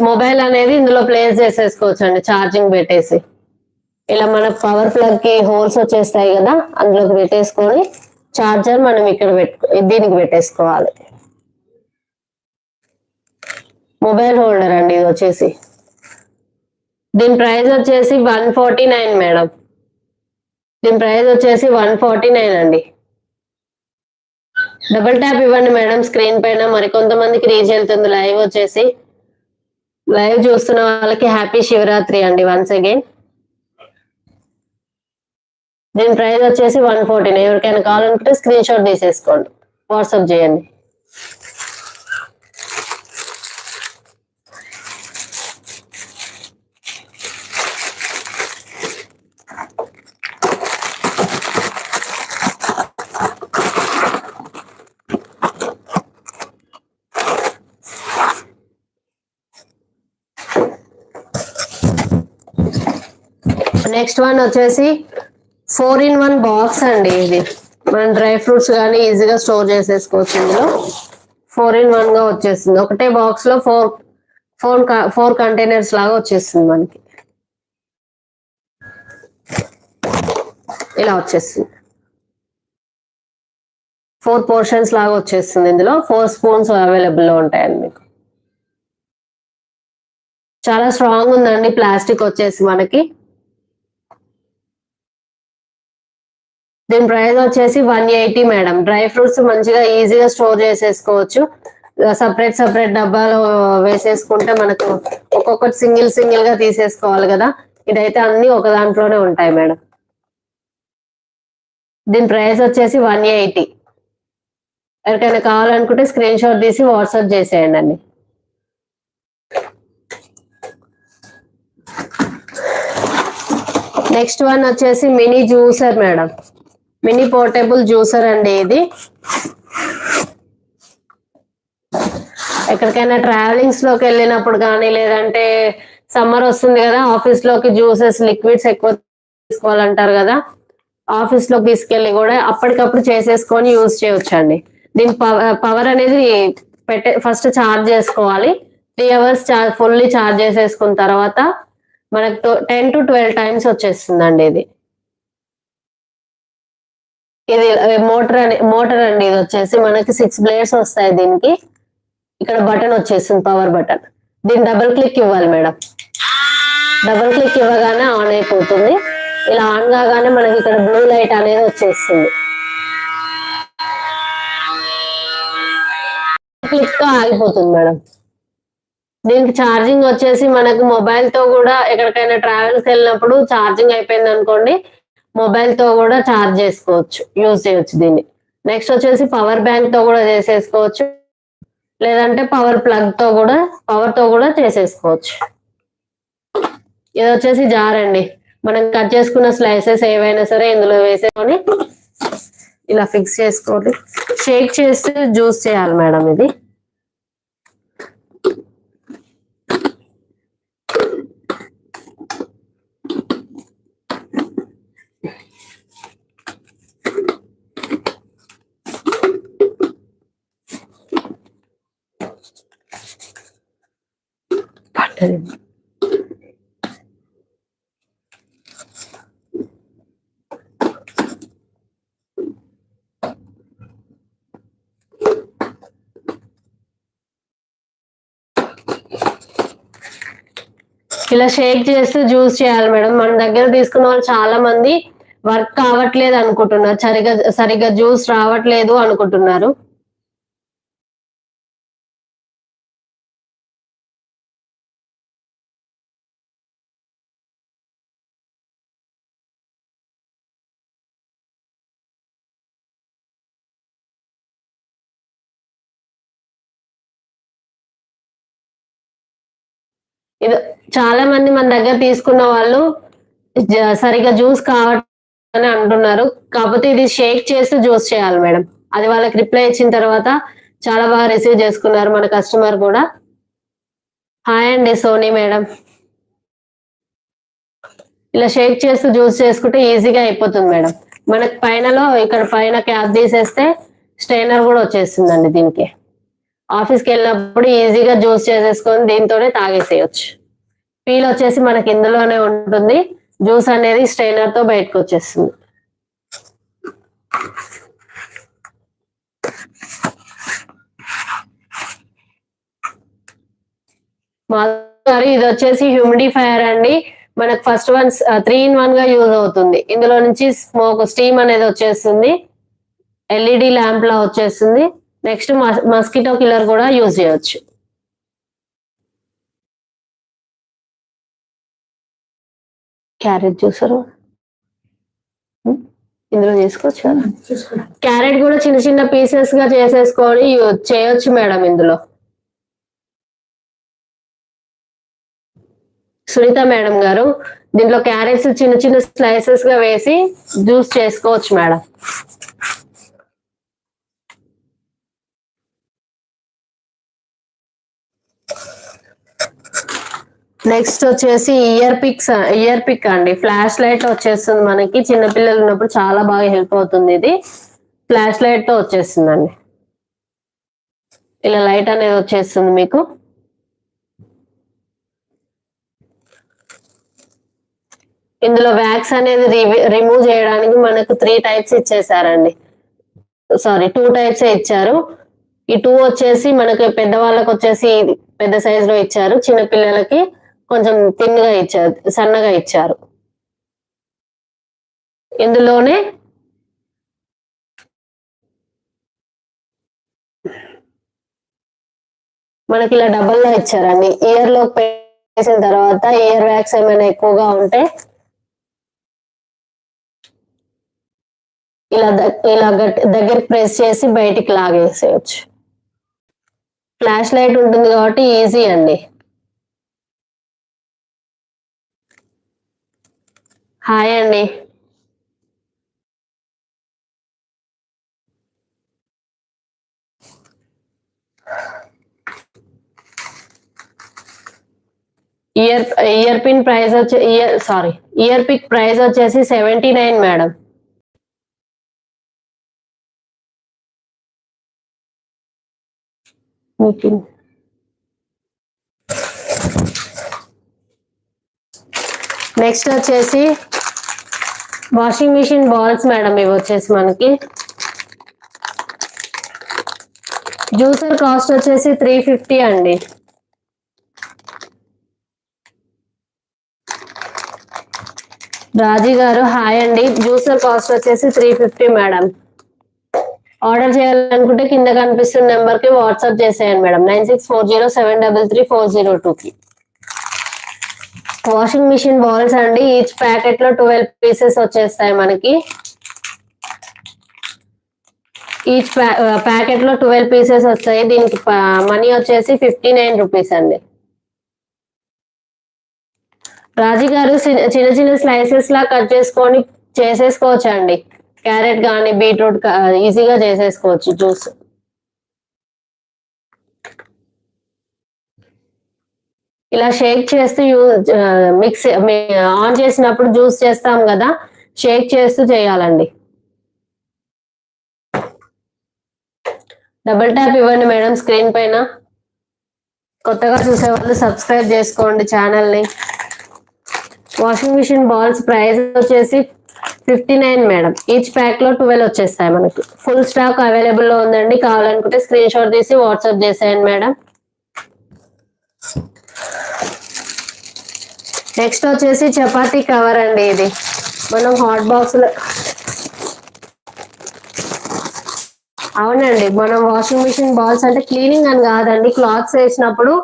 మొబైల్ అనేది ఇందులో ప్లేస్ చేసేసుకోవచ్చు అండి ఛార్జింగ్ పెట్టేసి. ఇలా మన పవర్ ప్లగ్ కి హోల్స్ వచ్చేస్తాయి కదా, అందులోకి పెట్టేసుకొని ఛార్జర్ మనం ఇక్కడ దీనికి పెట్టేసుకోవాలి. మొబైల్ హోల్డర్ అండి ఇది వచ్చేసి. దీని ప్రైస్ వచ్చేసి 149 మేడం. దీని ప్రైస్ వచ్చేసి 149 అండి. డబుల్ ట్యాప్ ఇవ్వండి మేడం స్క్రీన్ పైన, మరికొంతమందికి రీచ్ వెళ్తుంది లైవ్ వచ్చేసి. లైవ్ చూస్తున్న వాళ్ళకి హ్యాపీ శివరాత్రి అండి వన్స్ అగైన్. దీని ప్రైస్ వచ్చేసి 149. ఎవరికైనా కావాలంటే స్క్రీన్ షాట్ తీసేసుకోండి, వాట్సాప్ చేయండి. నెక్స్ట్ వన్ వచ్చేసి 4-in-1 బాక్స్ అండి. ఇది మనం డ్రై ఫ్రూట్స్ కానీ ఈజీగా స్టోర్ చేసేసుకోవచ్చు. ఇందులో 4-in-1 గా వచ్చేస్తుంది. ఒకటే బాక్స్ లో 4 కంటైనర్స్ లాగా వచ్చేస్తుంది మనకి. ఇలా వచ్చేస్తుంది, 4 పోర్షన్స్ లాగా వచ్చేస్తుంది. ఇందులో 4 స్పూన్స్ అవైలబుల్ లో ఉంటాయండి మీకు. చాలా స్ట్రాంగ్ ఉందండి ప్లాస్టిక్ వచ్చేసి మనకి. దీని ప్రైస్ వచ్చేసి 180 మేడం. డ్రై ఫ్రూట్స్ మంచిగా ఈజీగా స్టోర్ చేసేసుకోవచ్చు. సపరేట్ డబ్బాలో వేసేసుకుంటే మనకు ఒక్కొక్కటి సింగిల్ గా తీసేసుకోవాలి కదా, ఇదైతే అన్ని ఒక దాంట్లోనే ఉంటాయి మేడం. దీని ప్రైస్ వచ్చేసి 180. ఎవరికైనా కావాలనుకుంటే స్క్రీన్ షాట్ తీసి వాట్సాప్ చేసేయండి అండి. నెక్స్ట్ వన్ వచ్చేసి mini juicer madam, mini portable juicer అండి. ఇది ఎక్కడికైనా ట్రావెలింగ్స్ లోకి వెళ్ళినప్పుడు కానీ, లేదంటే సమ్మర్ వస్తుంది కదా, ఆఫీస్ లోకి జ్యూసెస్ లిక్విడ్స్ ఎక్కువ తీసుకోవాలంటారు కదా, ఆఫీస్ లోకి తీసుకెళ్ళి కూడా అప్పటికప్పుడు చేసేసుకొని యూజ్ చేయొచ్చు అండి. దీని పవర్ అనేది ఫస్ట్ ఛార్జ్ చేసుకోవాలి. 3 hours ఫుల్లీ ఛార్జ్ చేసేసుకున్న తర్వాత మనకు 10 to 12 times వచ్చేస్తుందండి. ఇది మోటార్ అండి. ఇది వచ్చేసి మనకి 6 blades వస్తాయి దీనికి. ఇక్కడ బటన్ వచ్చేస్తుంది, పవర్ బటన్. దీన్ని డబుల్ క్లిక్ ఇవ్వాలి మేడం. డబుల్ క్లిక్ ఇవ్వగానే ఆన్ అయిపోతుంది. ఇలా ఆన్ కాగానే మనకి ఇక్కడ బ్లూ లైట్ అనేది వచ్చేస్తుంది. క్లిక్ తో ఆగిపోతుంది మేడం. దీనికి ఛార్జింగ్ వచ్చేసి మనకు మొబైల్ తో కూడా ఎక్కడికైనా ట్రావెల్స్ వెళ్ళినప్పుడు ఛార్జింగ్ అయిపోయింది అనుకోండి, మొబైల్ తో కూడా ఛార్జ్ చేసుకోవచ్చు, యూజ్ చేయొచ్చు దీన్ని. నెక్స్ట్ వచ్చేసి పవర్ బ్యాంక్ తో కూడా చేసేసుకోవచ్చు, లేదంటే పవర్ తో కూడా చేసేసుకోవచ్చు. ఇది వచ్చేసి జార్ అండి. మనం కట్ చేసుకున్న స్లైసెస్ ఏవైనా సరే ఇందులో వేసేసుకొని ఇలా ఫిక్స్ చేసుకోవాలి. షేక్ చేస్తే జ్యూస్ చేయాలి మేడం. ఇది ఇలా షేక్ చేస్తూ జ్యూస్ చేయాలి మేడం. మన దగ్గర తీసుకున్న వాళ్ళు చాలా మంది వర్క్ కావట్లేదు అనుకుంటున్నారు, సరిగా జ్యూస్ రావట్లేదు అనుకుంటున్నారు. ఇది చాలా మంది మన దగ్గర తీసుకున్న వాళ్ళు సరిగా జ్యూస్ కావట్లేదని అంటున్నారు. కాకపోతే ఇది షేక్ చేసి జ్యూస్ చేయాలి మేడం. అది వాళ్ళకి రిప్లై ఇచ్చిన తర్వాత చాలా బాగా రిసీవ్ చేసుకున్నారు మన కస్టమర్ కూడా. హాయ్ అండి సోనీ మేడం. ఇలా షేక్ చేస్తూ జ్యూస్ చేసుకుంటే ఈజీగా అయిపోతుంది మేడం. మనకి ఇక్కడ పైన క్యాప్ తీసేస్తే స్ట్రైనర్ కూడా వచ్చేస్తుందండి దీనికి. ఆఫీస్కి వెళ్ళినప్పుడు ఈజీగా జ్యూస్ చేసేసుకొని దీంతోనే తాగేసేయచ్చు. పీల్ వచ్చేసి మనకి ఇందులోనే ఉంటుంది. జ్యూస్ అనేది స్ట్రైనర్ తో బయటకు వచ్చేస్తుంది. ఇది వచ్చేసి హ్యూమిడిఫైయర్ అండి. మనకు ఫస్ట్ 3 in 1 గా యూజ్ అవుతుంది. ఇందులో నుంచి స్టీమ్ అనేది వచ్చేస్తుంది. ఎల్ఈడి ల్యాంప్ లా వచ్చేస్తుంది. నెక్స్ట్ మస్కిటో కిల్లర్ కూడా యూజ్ చేయొచ్చు. క్యారెట్ జ్యూసర్ ఇందులో చేసుకోవచ్చు. క్యారెట్ కూడా చిన్న చిన్న పీసెస్ గా చేసేసుకొని చేయొచ్చు మేడం. ఇందులో సునీత మేడం గారు దీంట్లో క్యారెట్స్ చిన్న చిన్న స్లైసెస్ గా వేసి జ్యూస్ చేసుకోవచ్చు మేడం. నెక్స్ట్ వచ్చేసి ఇయర్ పిక్ అండి. ఫ్లాష్ లైట్ వచ్చేస్తుంది మనకి. చిన్నపిల్లలు ఉన్నప్పుడు చాలా బాగా హెల్ప్ అవుతుంది. ఇది ఫ్లాష్ లైట్ తో వచ్చేస్తుందండి. ఇలా లైట్ అనేది వచ్చేస్తుంది మీకు. ఇందులో వ్యాక్స్ అనేది రిమూవ్ చేయడానికి మనకు 3 types ఇచ్చేసారండి. సారీ 2 types ఇచ్చారు. ఈ 2 వచ్చేసి మనకు పెద్దవాళ్ళకి వచ్చేసి పెద్ద సైజ్ లో ఇచ్చారు, చిన్న పిల్లలకి కొంచెం తిన్గా ఇచ్చారు, సన్నగా ఇచ్చారు. ఇందులోనే మనకి ఇలా డబల్ ఇచ్చారండి. ఇయర్ లో వేసిన తర్వాత ఇయర్ వ్యాక్స్ ఏమైనా ఎక్కువగా ఉంటే ఇలా దగ్గరికి ప్రెస్ చేసి బయటికి లాగేసేయచ్చు. ఫ్లాష్ లైట్ ఉంటుంది కాబట్టి ఈజీ అండి. హాయ్ అండి. Ear pin price ear pick price వచ్చేసి 79 మేడం. నెక్స్ట్ వచ్చేసి వాషింగ్ మిషన్ బాల్స్ మేడం. ఇవి వచ్చేసి మనకి జ్యూసర్ కాస్ట్ వచ్చేసి 350 అండి. రాజీ గారు హాయ్ అండి. జ్యూసర్ కాస్ట్ వచ్చేసి 350 మేడం. ఆర్డర్ చేయాలనుకుంటే కింద కనిపిస్తున్న నెంబర్ కి వాట్సాప్ చేసేయండి మేడం. 9640733402కి. వాషింగ్ మిషన్ బాల్స్ అండి. ఈచ్ ప్యాకెట్ లో 12 పీసెస్ వచ్చేస్తాయి మనకి. ఈచ్ ప్యాకెట్ లో 12 పీసెస్ వస్తాయి. దీనికి మనీ వచ్చేసి 59 రూపీస్ అండి. రాజీ గారు చిన్న చిన్న స్లైసెస్ లా కట్ చేసుకొని చేసేసుకోవచ్చు అండి. క్యారెట్ కానీ బీట్రూట్ ఈజీగా చేసేసుకోవచ్చు జ్యూస్. ఇలా షేక్ చేస్తూ మిక్స్ ఆన్ చేసినప్పుడు జ్యూస్ చేస్తాం కదా, షేక్ చేస్తూ చేయాలండి. డబుల్ ట్యాప్ ఇవ్వండి మేడం స్క్రీన్ పైన. కొత్తగా చూసే వాళ్ళు సబ్స్క్రైబ్ చేసుకోండి ఛానల్ని. వాషింగ్ మిషన్ బాల్స్ ప్రైస్ వచ్చేసి 59 మేడం. ఈచ్ ప్యాక్ లో 12 వచ్చేస్తాయి మనకి. ఫుల్ స్టాక్ అవైలబుల్ లో ఉందండి. కావాలనుకుంటే స్క్రీన్ షాట్ తీసి వాట్సాప్ చేసేయండి మేడం. నెక్స్ట్ వచ్చేసి చపాతీ కవర్ అండి. ఇది మనం హాట్ బాక్స్ లో, అవునండి, మనం వాషింగ్ మిషన్ బాల్స్ అంటే క్లీనింగ్ అని కాదండి, క్లాత్స్ వేసినప్పుడు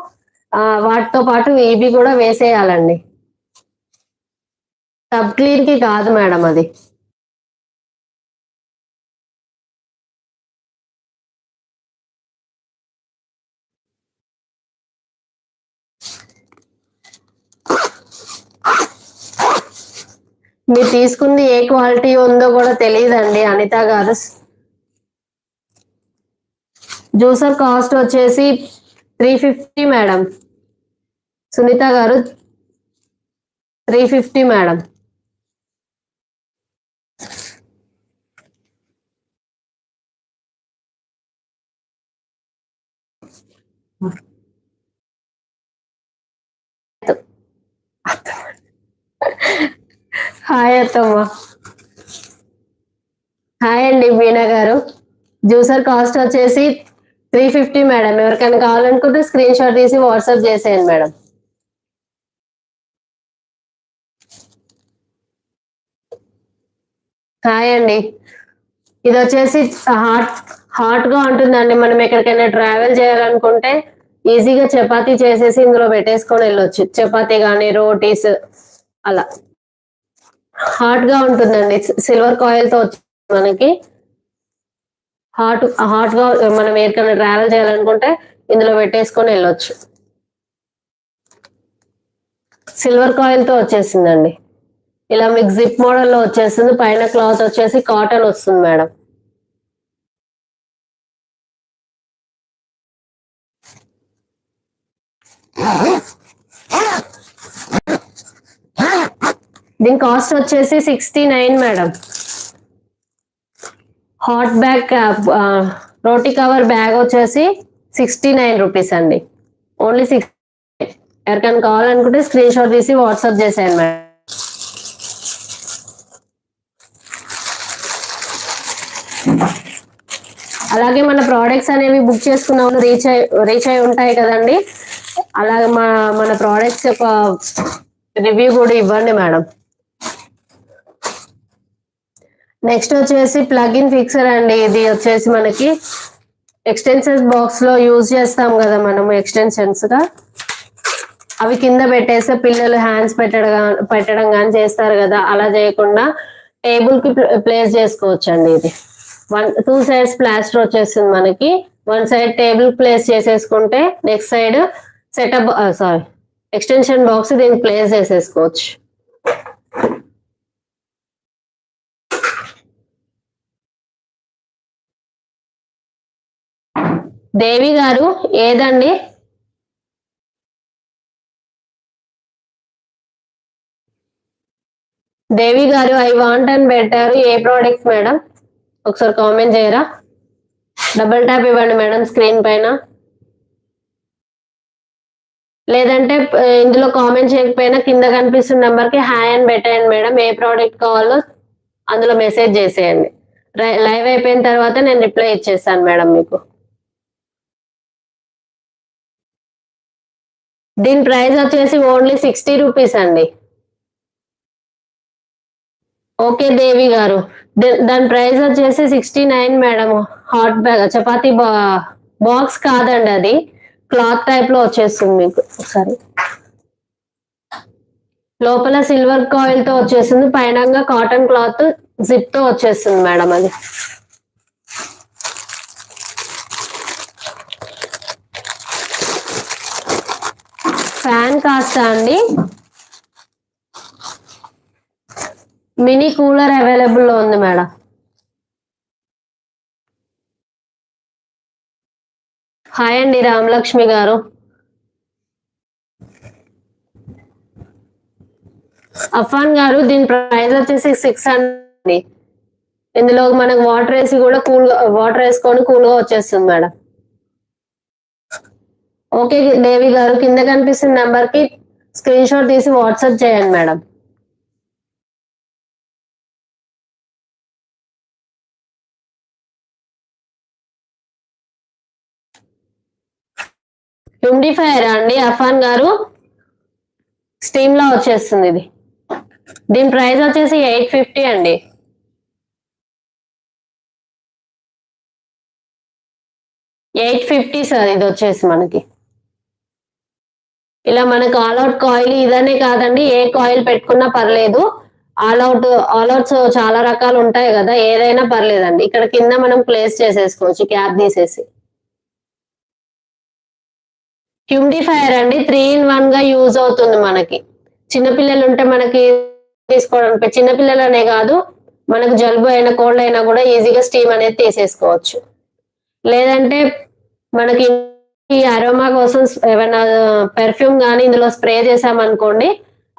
వాటితో పాటు ఇవి కూడా వేసేయాలండి. సబ్ క్లీన్ కి కాదు మేడం అది. మీరు తీసుకుంది ఏ క్వాలిటీ ఉందో కూడా తెలియదండి అనిత గారు. జ్యూసర్ కాస్ట్ వచ్చేసి 350 మేడం. సునీత గారు 350 మేడం. హాయ్ అత్తమ్మ. హాయ్ అండి మీనా గారు. జ్యూసర్ కాస్ట్ వచ్చేసి 350 మేడం. ఎవరికైనా కావాలనుకుంటే స్క్రీన్ షాట్ తీసి వాట్సాప్ చేసేయండి మేడం. హాయ్ అండి. ఇది వచ్చేసి హాట్ గా ఉంటుందండి. మనం ఎక్కడికైనా ట్రావెల్ చేయాలనుకుంటే ఈజీగా చపాతీ చేసేసి ఇందులో పెట్టేసుకొని వెళ్ళొచ్చు. చపాతీ కానీ రోటీస్ అలా హాట్ గా ఉంటుందండి. సిల్వర్ కాయిల్ తో వచ్చి మనకి హాట్ గా మనం ఎక్కడికైనా ట్రావెల్ చేయాలనుకుంటే ఇందులో పెట్టేసుకొని వెళ్ళొచ్చు. సిల్వర్ కాయిల్ తో వచ్చేసిందండి. ఇలా మీకు జిప్ మోడల్లో వచ్చేస్తుంది. పైన క్లాత్ వచ్చేసి కాటన్ వస్తుంది మేడం. దీని కాస్ట్ వచ్చేసి 69 మేడం. హాట్ బ్యాగ్ రోటీ కవర్ బ్యాగ్ వచ్చేసి 69 రూపీస్ అండి. ఓన్లీ 6. ఎవరికైనా కావాలనుకుంటే స్క్రీన్ షాట్ తీసి వాట్సాప్ చేసేయండి మేడం. అలాగే మన ప్రోడక్ట్స్ అనేవి బుక్ చేసుకున్న వాళ్ళు రీచ్ అయి ఉంటాయి కదండి. అలాగే మన ప్రోడక్ట్స్ యొక్క రివ్యూ కూడా ఇవ్వండి మేడం. నెక్స్ట్ వచ్చేసి ప్లగ్ ఇన్ ఫిక్సర్ అండి. ఇది వచ్చేసి మనకి ఎక్స్టెన్షన్స్ బాక్స్ లో యూజ్ చేస్తాం కదా మనము, ఎక్స్టెన్షన్స్ గా అవి కింద పెట్టేస్తే పిల్లలు హ్యాండ్స్ పెట్టడం కానీ చేస్తారు కదా, అలా చేయకుండా టేబుల్ కి ప్లేస్ చేసుకోవచ్చు అండి. ఇది 2 సైడ్స్ ప్లాస్టర్ వచ్చేస్తుంది మనకి. 1 సైడ్ టేబుల్ ప్లేస్ చేసేసుకుంటే next side setup extension box దీనికి ప్లేస్ చేసేసుకోవచ్చు. దేవి గారు ఏదండి? దేవి గారు ఐ వాంట్ అని పెట్టారు. ఏ ప్రోడక్ట్ మేడం? ఒకసారి కామెంట్ చేయరా? డబుల్ ట్యాప్ ఇవ్వండి మేడం స్క్రీన్ పైన. లేదంటే ఇందులో కామెంట్ చేయకపోయినా కింద కనిపిస్తున్న నెంబర్ కి హాయ్ అని పెట్టండి మేడం. ఏ ప్రోడక్ట్ కావాలో అందులో మెసేజ్ చేసేయండి. లైవ్ అయిపోయిన తర్వాత నేను రిప్లై ఇచ్చేస్తాను మేడం మీకు. దీని ప్రైస్ వచ్చేసి ఓన్లీ 60 రూపీస్ అండి. ఓకే దేవి గారు, దాని ప్రైస్ వచ్చేసి 69 madam. Hot bag chapati box కాదండి, అది క్లాత్ టైప్ లో వచ్చేస్తుంది మీకు. ఒకసారి లోపల సిల్వర్ కాయిల్ తో వచ్చేస్తుంది, పైన కాటన్ క్లాత్ జిప్ తో వచ్చేస్తుంది మేడం. అది ఫ్యాన్ కాస్తా అండి. మినీ కూలర్ అవైలబుల్ లో ఉంది మేడం. హాయ్ అండి రామలక్ష్మి గారు. అఫాన్ గారు దీని ప్రైస్ వచ్చేసి 600. ఇందులో మనకు వాటర్ వేసి కూడా వాటర్ వేసుకొని కూల్ గా వచ్చేస్తుంది మేడం. ఓకే దేవి గారు, కింద కనిపిస్తున్న నెంబర్ కి స్క్రీన్ షాట్ తీసి వాట్సాప్ చేయండి మేడం. హ్యూమిడిఫైయర్ అండి అఫాన్ గారు, స్టీమ్ లో వచ్చేస్తుంది ఇది. దీని ప్రైస్ వచ్చేసి 850 అండి. 850 సార్ ఇది వచ్చేసి మనకి. ఇలా మనకు ఆల్అౌట్ కాయిల్ ఇదనే కాదండి, ఏ కాయిల్ పెట్టుకున్నా పర్లేదు. ఆల్అౌట్స్ చాలా రకాలు ఉంటాయి కదా, ఏదైనా పర్లేదండి. ఇక్కడ కింద మనం ప్లేస్ చేసేసుకోవచ్చు క్యాప్ తీసేసి. హ్యూమిడిఫైయర్ అండి, 3 in 1 గా యూజ్ అవుతుంది మనకి. చిన్నపిల్లలు ఉంటే మనకి తీసుకోవడానికి, చిన్నపిల్లలనే కాదు మనకు జలుబు అయినా కోల్డ్ అయినా కూడా ఈజీగా స్టీమ్ అనేది తీసేసుకోవచ్చు. లేదంటే మనకి ఈ అరోమా కోసం ఏమైనా పెర్ఫ్యూమ్ కానీ ఇందులో స్ప్రే చేసామనుకోండి,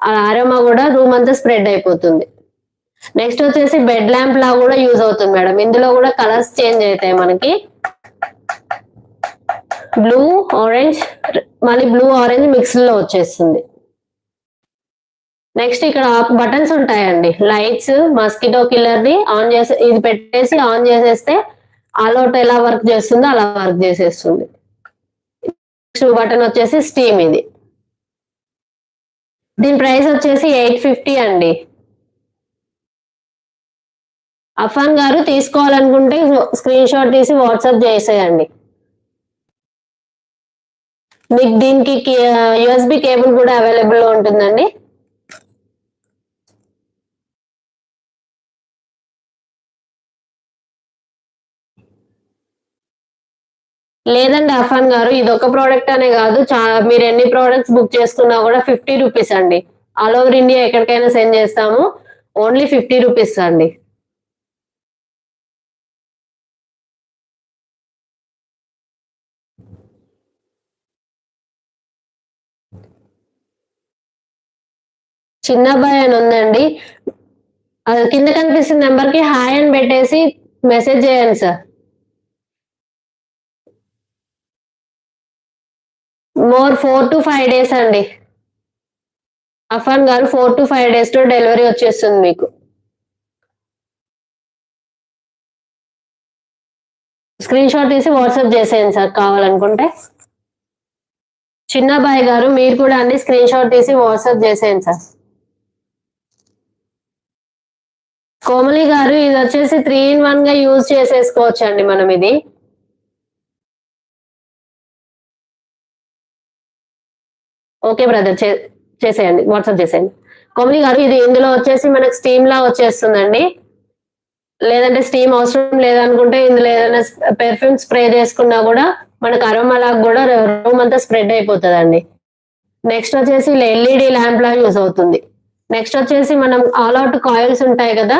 ఆ అరోమా కూడా రూమ్ అంతా స్ప్రెడ్ అయిపోతుంది. నెక్స్ట్ వచ్చేసి బెడ్ ల్యాంప్ లా కూడా యూజ్ అవుతుంది మేడం. ఇందులో కూడా కలర్స్ చేంజ్ అవుతాయి మనకి. బ్లూ ఆరెంజ్, మళ్ళీ బ్లూ ఆరెంజ్ మిక్స్ లో వచ్చేస్తుంది. నెక్స్ట్ ఇక్కడ బటన్స్ ఉంటాయండి, లైట్స్, మస్కిటో కిల్లర్ ని ఆన్ చేసి ఇది పెట్టేసి ఆన్ చేసేస్తే ఆల్అౌట్ ఎలా వర్క్ చేస్తుందో అలా వర్క్ చేసేస్తుంది. నెక్స్ట్ బటన్ వచ్చేసి స్టీమ్. ఇది దీని ప్రైస్ వచ్చేసి 850 అండి. అఫాన్ గారు తీసుకోవాలనుకుంటే స్క్రీన్ షాట్ తీసి వాట్సాప్ చేసేయండి. మీకు దీనికి యూఎస్బి కేబుల్ కూడా అవైలబుల్ లో ఉంటుందండి. లేదండి అఫాన్ గారు, ఇది ఒక ప్రోడక్ట్ అనే కాదు, మీరు ఎన్ని ప్రోడక్ట్స్ బుక్ చేసుకున్నా కూడా 50 రూపీస్ అండి. ఆల్ ఓవర్ ఇండియా ఎక్కడికైనా సెండ్ చేస్తాము, ఓన్లీ 50 రూపీస్ అండి. చిన్నబ్బాయి అని ఉందండి, అది కింద కనిపిస్తున్న నెంబర్ కి హాయ్ అని పెట్టేసి మెసేజ్ చేయండి సార్. మోర్ 4 to 5 days అండి. అఫాన్ గారు 4 to 5 days లో డెలివరీ వచ్చేస్తుంది మీకు. స్క్రీన్ షాట్ తీసి వాట్సాప్ చేసేయండి సార్ కావాలనుకుంటే. చిన్నబ్బాయి గారు మీరు కూడా అన్ని స్క్రీన్ షాట్ తీసి వాట్సాప్ చేసేయండి సార్. కోమలి గారు ఇది వచ్చేసి 3 in 1 గా యూజ్ చేసేసుకోవచ్చు అండి మనం. ఇది ఓకే బ్రదర్, చేసేయండి, వాట్సాప్ చేసేయండి. కోమలి గారు ఇది ఇందులో వచ్చేసి మనకు స్టీమ్ లా వచ్చేస్తుందండి. లేదంటే స్టీమ్ అవసరం లేదనుకుంటే ఇందులో ఏదైనా పెర్ఫ్యూమ్ స్ప్రే చేసుకున్నా కూడా మనకు అరోమాలాగా కూడా రూమ్ అంతా స్ప్రెడ్ అయిపోతుందండి. నెక్స్ట్ వచ్చేసి ఎల్ఈడి ల్యాంప్ లా యూస్ అవుతుంది. నెక్స్ట్ వచ్చేసి మనం ఆల్ అవుట్ కాయిల్స్ ఉంటాయి కదా,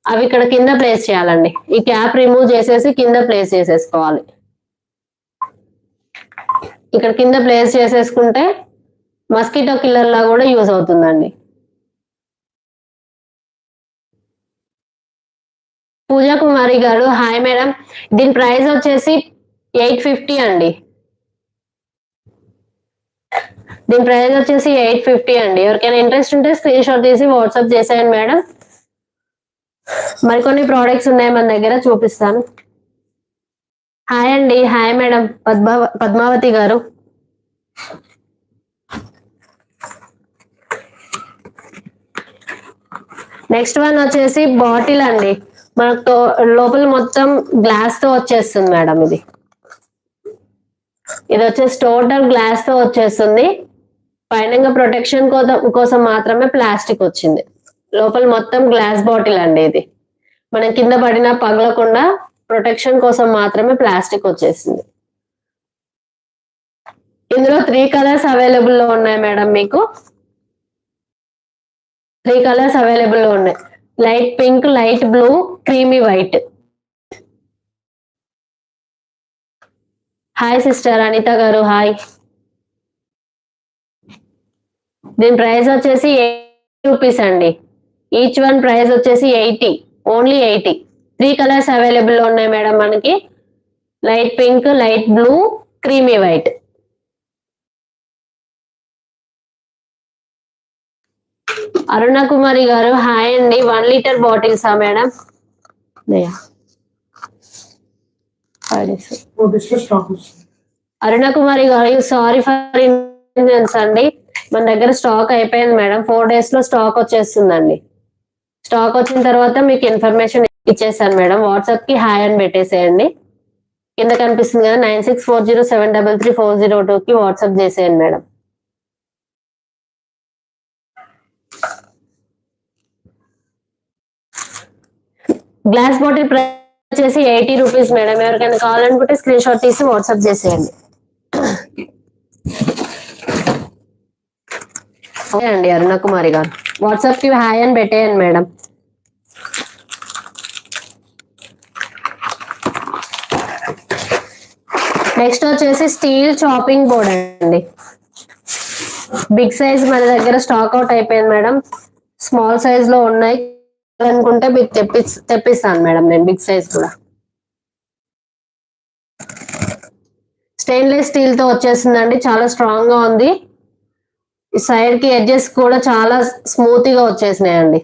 అవి ఇక్కడ కింద ప్లేస్ చేయాలండి. ఈ క్యాప్ రిమూవ్ చేసేసి కింద ప్లేస్ చేసేసుకోవాలి. ఇక్కడ కింద ప్లేస్ చేసేసుకుంటే మస్కిటో కిల్లర్ లా కూడా యూజ్ అవుతుందండి. పూజా కుమారి గారు హాయ్ మేడం, దీని ప్రైస్ వచ్చేసి 850 అండి. దీని ప్రైస్ వచ్చేసి 850 అండి. ఎవరికైనా ఇంట్రెస్ట్ ఉంటే స్క్రీన్ షాట్ తీసి వాట్సాప్ చేసేయండి మేడం. మరికొన్ని ప్రోడక్ట్స్ ఉన్నాయి మన దగ్గర, చూపిస్తాను. హాయ్ అండి, హాయ్ మేడం పద్మావతి గారు. నెక్స్ట్ వన్ వచ్చేసి బాటిల్ అండి. మనకు లోపల మొత్తం గ్లాస్ తో వచ్చేస్తుంది మేడం. ఇది వచ్చేసి టోటల్ గ్లాస్ తో వచ్చేస్తుంది. పైన ప్రొటెక్షన్ కోసం మాత్రమే ప్లాస్టిక్ వచ్చింది. లోపల మొత్తం గ్లాస్ బాటిల్ అండి. ఇది మనం కింద పడినా పగలకుండా ప్రొటెక్షన్ కోసం మాత్రమే ప్లాస్టిక్ వచ్చేసింది. ఇందులో 3 కలర్స్ అవైలబుల్ లో ఉన్నాయి మేడం. మీకు 3 కలర్స్ అవైలబుల్ లో ఉన్నాయి. Light pink, light blue, creamy white. Hi sister Anitha గారు, హాయ్. దీని ప్రైస్ వచ్చేసి 80 రూపీస్ అండి. ఈచ్ వన్ ప్రైస్ వచ్చేసి 80, ఓన్లీ 80. 3 కలర్స్ అవైలబుల్ లో ఉన్నాయి మేడం మనకి. Light pink, light blue, creamy white. Aruna Kumari గారు హాయ్ అండి. 1 లీటర్ బాటిల్సా మేడం? అరుణ కుమారి గారు సారీ ఫర్ ఇన్కన్వీనియన్స్ అండి, మన దగ్గర స్టాక్ అయిపోయింది మేడం. 4 days లో స్టాక్ వచ్చేస్తుందండి. స్టాక్ వచ్చిన తర్వాత మీకు ఇన్ఫర్మేషన్ ఇచ్చేసాను మేడం. వాట్సాప్ కి హాయ్ అని పెట్టేసేయండి. కింద కనిపిస్తుంది కదా 9640733402 కి వాట్సాప్ చేసేయండి మేడం. గ్లాస్ బాటిల్ ప్రైస్ వచ్చేసి 80 రూపీస్ మేడం. ఎవరికైనా కావాలనుకుంటే స్క్రీన్ షాట్ తీసి వాట్సాప్ చేసేయండి. ఓకే అండి అరుణ కుమారి గారు, వాట్సాప్ కి హాయ్ అని పెట్టేయండి మేడం. నెక్స్ట్ వచ్చేసి స్టీల్ చాపింగ్ బోర్డ్ అండి. బిగ్ సైజ్ మన దగ్గర స్టాక్ అవుట్ అయిపోయింది మేడం. స్మాల్ సైజ్ లో ఉన్నాయి అనుకుంటే మీకు తెప్పిస్తాను మేడం నేను బిగ్ సైజ్ కూడా. స్టెయిన్లెస్ స్టీల్ తో వచ్చేసిందండి, చాలా స్ట్రాంగ్ గా ఉంది. ఈ సైడ్ కి ఎడ్జెస్ కూడా చాలా స్మూత్ గా వచ్చేసినాయండి.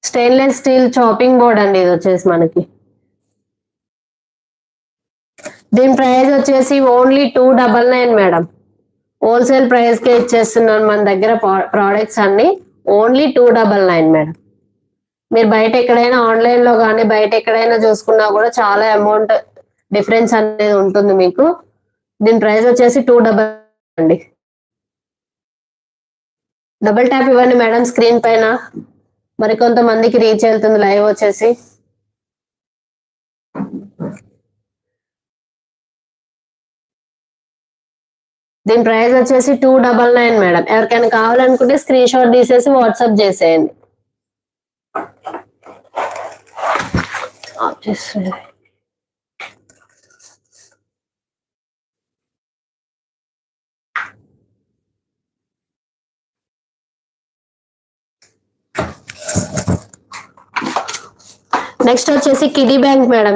స్టెయిన్లెస్ స్టీల్ చాపింగ్ బోర్డ్ అండి ఇది వచ్చేసి మనకి. దీని ప్రైస్ వచ్చేసి ఓన్లీ 299 మేడం. హోల్సేల్ ప్రైస్ కే ఇచ్చేస్తున్నాను మన దగ్గర ప్రోడక్ట్స్ అన్ని. Only 299 madam. మీరు బయట ఎక్కడైనా ఆన్లైన్ లో కానీ బయట ఎక్కడైనా చూసుకున్నా కూడా చాలా అమౌంట్ డిఫరెన్స్ అనేది ఉంటుంది మీకు. దీని ప్రైస్ వచ్చేసి 299 అండి. డబుల్ ట్యాప్ ఇవ్వండి మేడం స్క్రీన్ పైన, మరికొంతమందికి రీచ్ వెళ్తుంది లైవ్ వచ్చేసి. దీని ప్రైస్ వచ్చేసి 299 మేడం. ఎవరికైనా కావాలనుకుంటే స్క్రీన్ షాట్ తీసేసి వాట్సాప్ చేసేయండి. నెక్స్ట్ వచ్చేసి కిడీ బ్యాంక్ మేడం.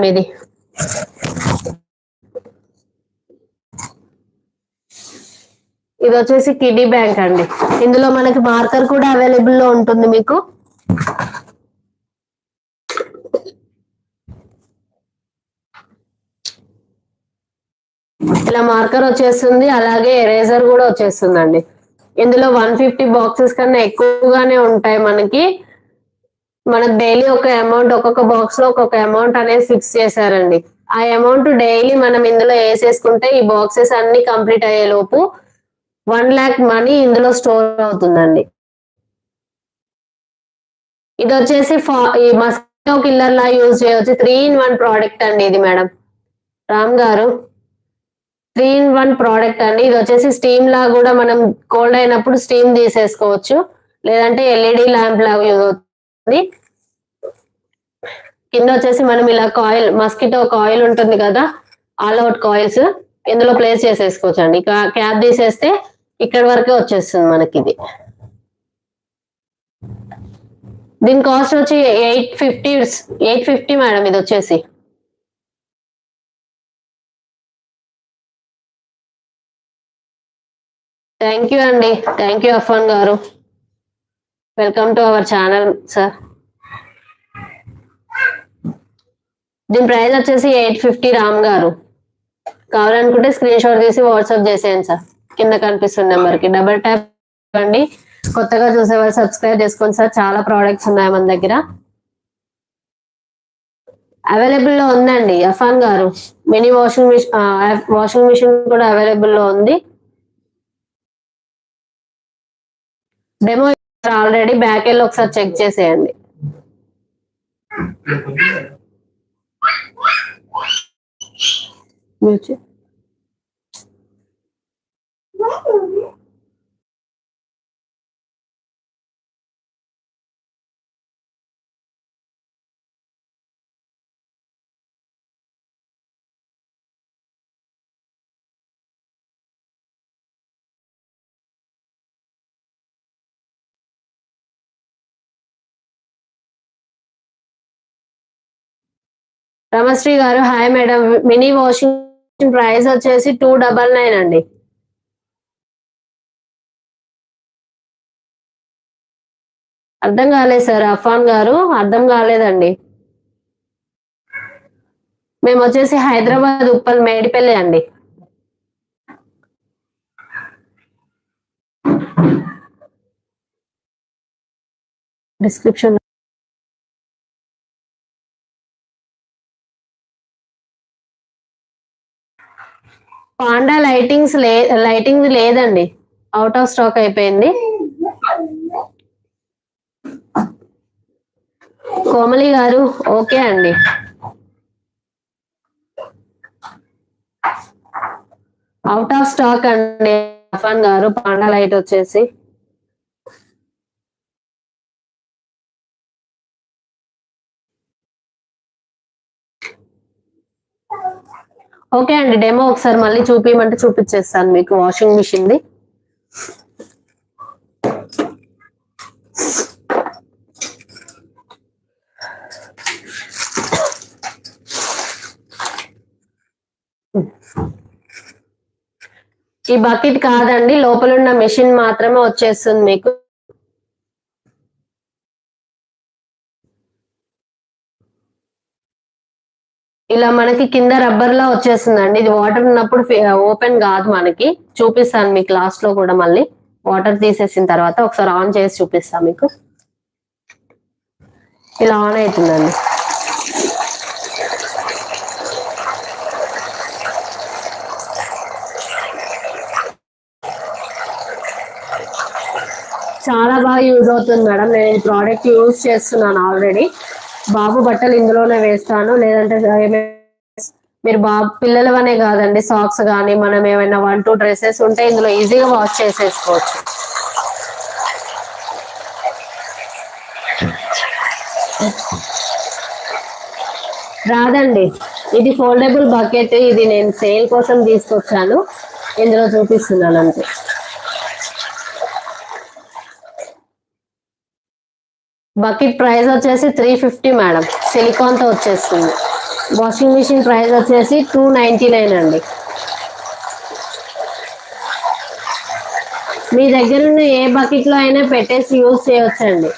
ఇది వచ్చేసి కిడీ బ్యాంక్ అండి. ఇందులో మనకి మార్కర్ కూడా అవైలబుల్ లో ఉంటుంది మీకు. ఇలా మార్కర్ వచ్చేస్తుంది, అలాగే ఎరేజర్ కూడా వచ్చేస్తుందండి. ఇందులో 150 బాక్సెస్ కన్నా ఎక్కువగానే ఉంటాయి మనకి. మనకు డైలీ ఒక అమౌంట్, ఒక్కొక్క బాక్స్ లో ఒక్కొక్క అమౌంట్ అనేది ఫిక్స్ చేశారండి. ఆ అమౌంట్ డైలీ మనం ఇందులో వేసేసుకుంటే ఈ బాక్సెస్ అన్ని కంప్లీట్ అయ్యే లోపు 1 lakh మనీ ఇందులో స్టోర్ అవుతుందండి. ఇది వచ్చేసి ఈ మస్కిటో కిల్లర్ లా యూజ్ చేయవచ్చు. 3-in-1 ప్రోడక్ట్ అండి ఇది మేడం. రామ్ గారు 3-in-1 ప్రోడక్ట్ అండి. ఇది వచ్చేసి స్టీమ్ లా కూడా మనం కోల్డ్ అయినప్పుడు స్టీమ్ తీసేసుకోవచ్చు, లేదంటే ఎల్ఈడి ల్యాంప్ లాగా యూజ్ అవుతుంది. కింద వచ్చేసి మనం ఇలా కాయిల్, మస్కిటో కాయిల్ ఉంటుంది కదా, ఆల్ అవుట్ కాయిల్స్ ఇందులో ప్లేస్ చేసేసుకోవచ్చు అండి. క్యాప్ తీసేస్తే ఇక్కడ వరకే వచ్చేస్తుంది మనకి ఇది. దీని కాస్ట్ వచ్చి 850 మేడం. ఇది వచ్చేసి థ్యాంక్ యూ అండి. థ్యాంక్ యూ అఫాన్ గారు. Welcome to our channel sir. దీని ప్రైస్ వచ్చేసి 850 రామ్ గారు. కావాలనుకుంటే స్క్రీన్ షాట్ తీసి వాట్సాప్ చేసేయండి సార్. కింద కనిపిస్తున్న నెంబర్కి డబల్ ట్యాప్ అండి. కొత్తగా చూసేవాళ్ళు సబ్స్క్రైబ్ చేసుకోండి సార్. చాలా ప్రోడక్ట్స్ ఉన్నాయి మన దగ్గర. అవైలబుల్ లో ఉందండి అఫాన్ గారు. మినీ వాషింగ్ మిషన్ కూడా అవైలబుల్ లో ఉంది. డెమో ఆల్రెడీ బ్యాక్ వెళ్ళి ఒకసారి చెక్ చేసేయండి. రమశ్రీ గారు hi madam. Mini washing price వచ్చేసి 299 అండి. అర్థం కాలేదు సార్ అఫాన్ గారు, అర్థం కాలేదండి. మేము వచ్చేసి హైదరాబాద్ ఉప్పల్ మేడిపల్లి అండి. డిస్క్రిప్షన్ పాండా లైటింగ్ లేదండి, అవుట్ ఆఫ్ స్టాక్ అయిపోయింది. కోమలి గారు ఓకే అండి. అవుట్ ఆఫ్ స్టాక్ అండి అఫాన్ గారు. పాండా లైట్ వచ్చేసి ఓకే అండి. డెమో ఒకసారి మళ్ళీ చూపించమంటే చూపించేస్తాను మీకు వాషింగ్ మిషన్ ది. ఈ బకెట్ కాదండి, లోపల ఉన్న మెషిన్ మాత్రమే వచ్చేస్తుంది మీకు. ఇలా మనకి కింద రబ్బర్ లా వచ్చేస్తుందండి. ఇది వాటర్ ఉన్నప్పుడు ఓపెన్ కాదు మనకి. చూపిస్తాను మీకు లాస్ట్ లో కూడా. మళ్ళీ వాటర్ తీసేసిన తర్వాత ఒకసారి ఆన్ చేసి చూపిస్తాను మీకు. ఇలా ఆన్ అవుతుందండి. చాలా బాగా యూజ్ అవుతుంది మేడం. నేను ఈ ప్రోడక్ట్ యూజ్ చేస్తున్నాను ఆల్రెడీ. బాబు బట్టలు ఇందులోనే వేస్తాను, లేదంటే మీరు బాబు పిల్లలవనే కాదండి, సాక్స్ కానీ మనం ఏమైనా 1-2 డ్రెస్సెస్ ఉంటే ఇందులో ఈజీగా వాష్ చేసేసుకోవచ్చు. రాదండి, ఇది ఫోల్డబుల్ బకెట్. ఇది నేను సేల్ కోసం తీసుకొచ్చాను, ఇందులో చూపిస్తున్నాను అంతే. బకెట్ ప్రైస్ వచ్చేసి 350 మేడం. సిలికాన్ తో వచ్చేస్తుంది. వాషింగ్ మిషన్ ప్రైస్ వచ్చేసి 299 అండి. మీ దగ్గర ఉన్న ఏ బకెట్ లో అయినా పెట్టేసి యూజ్ చేయొచ్చండి.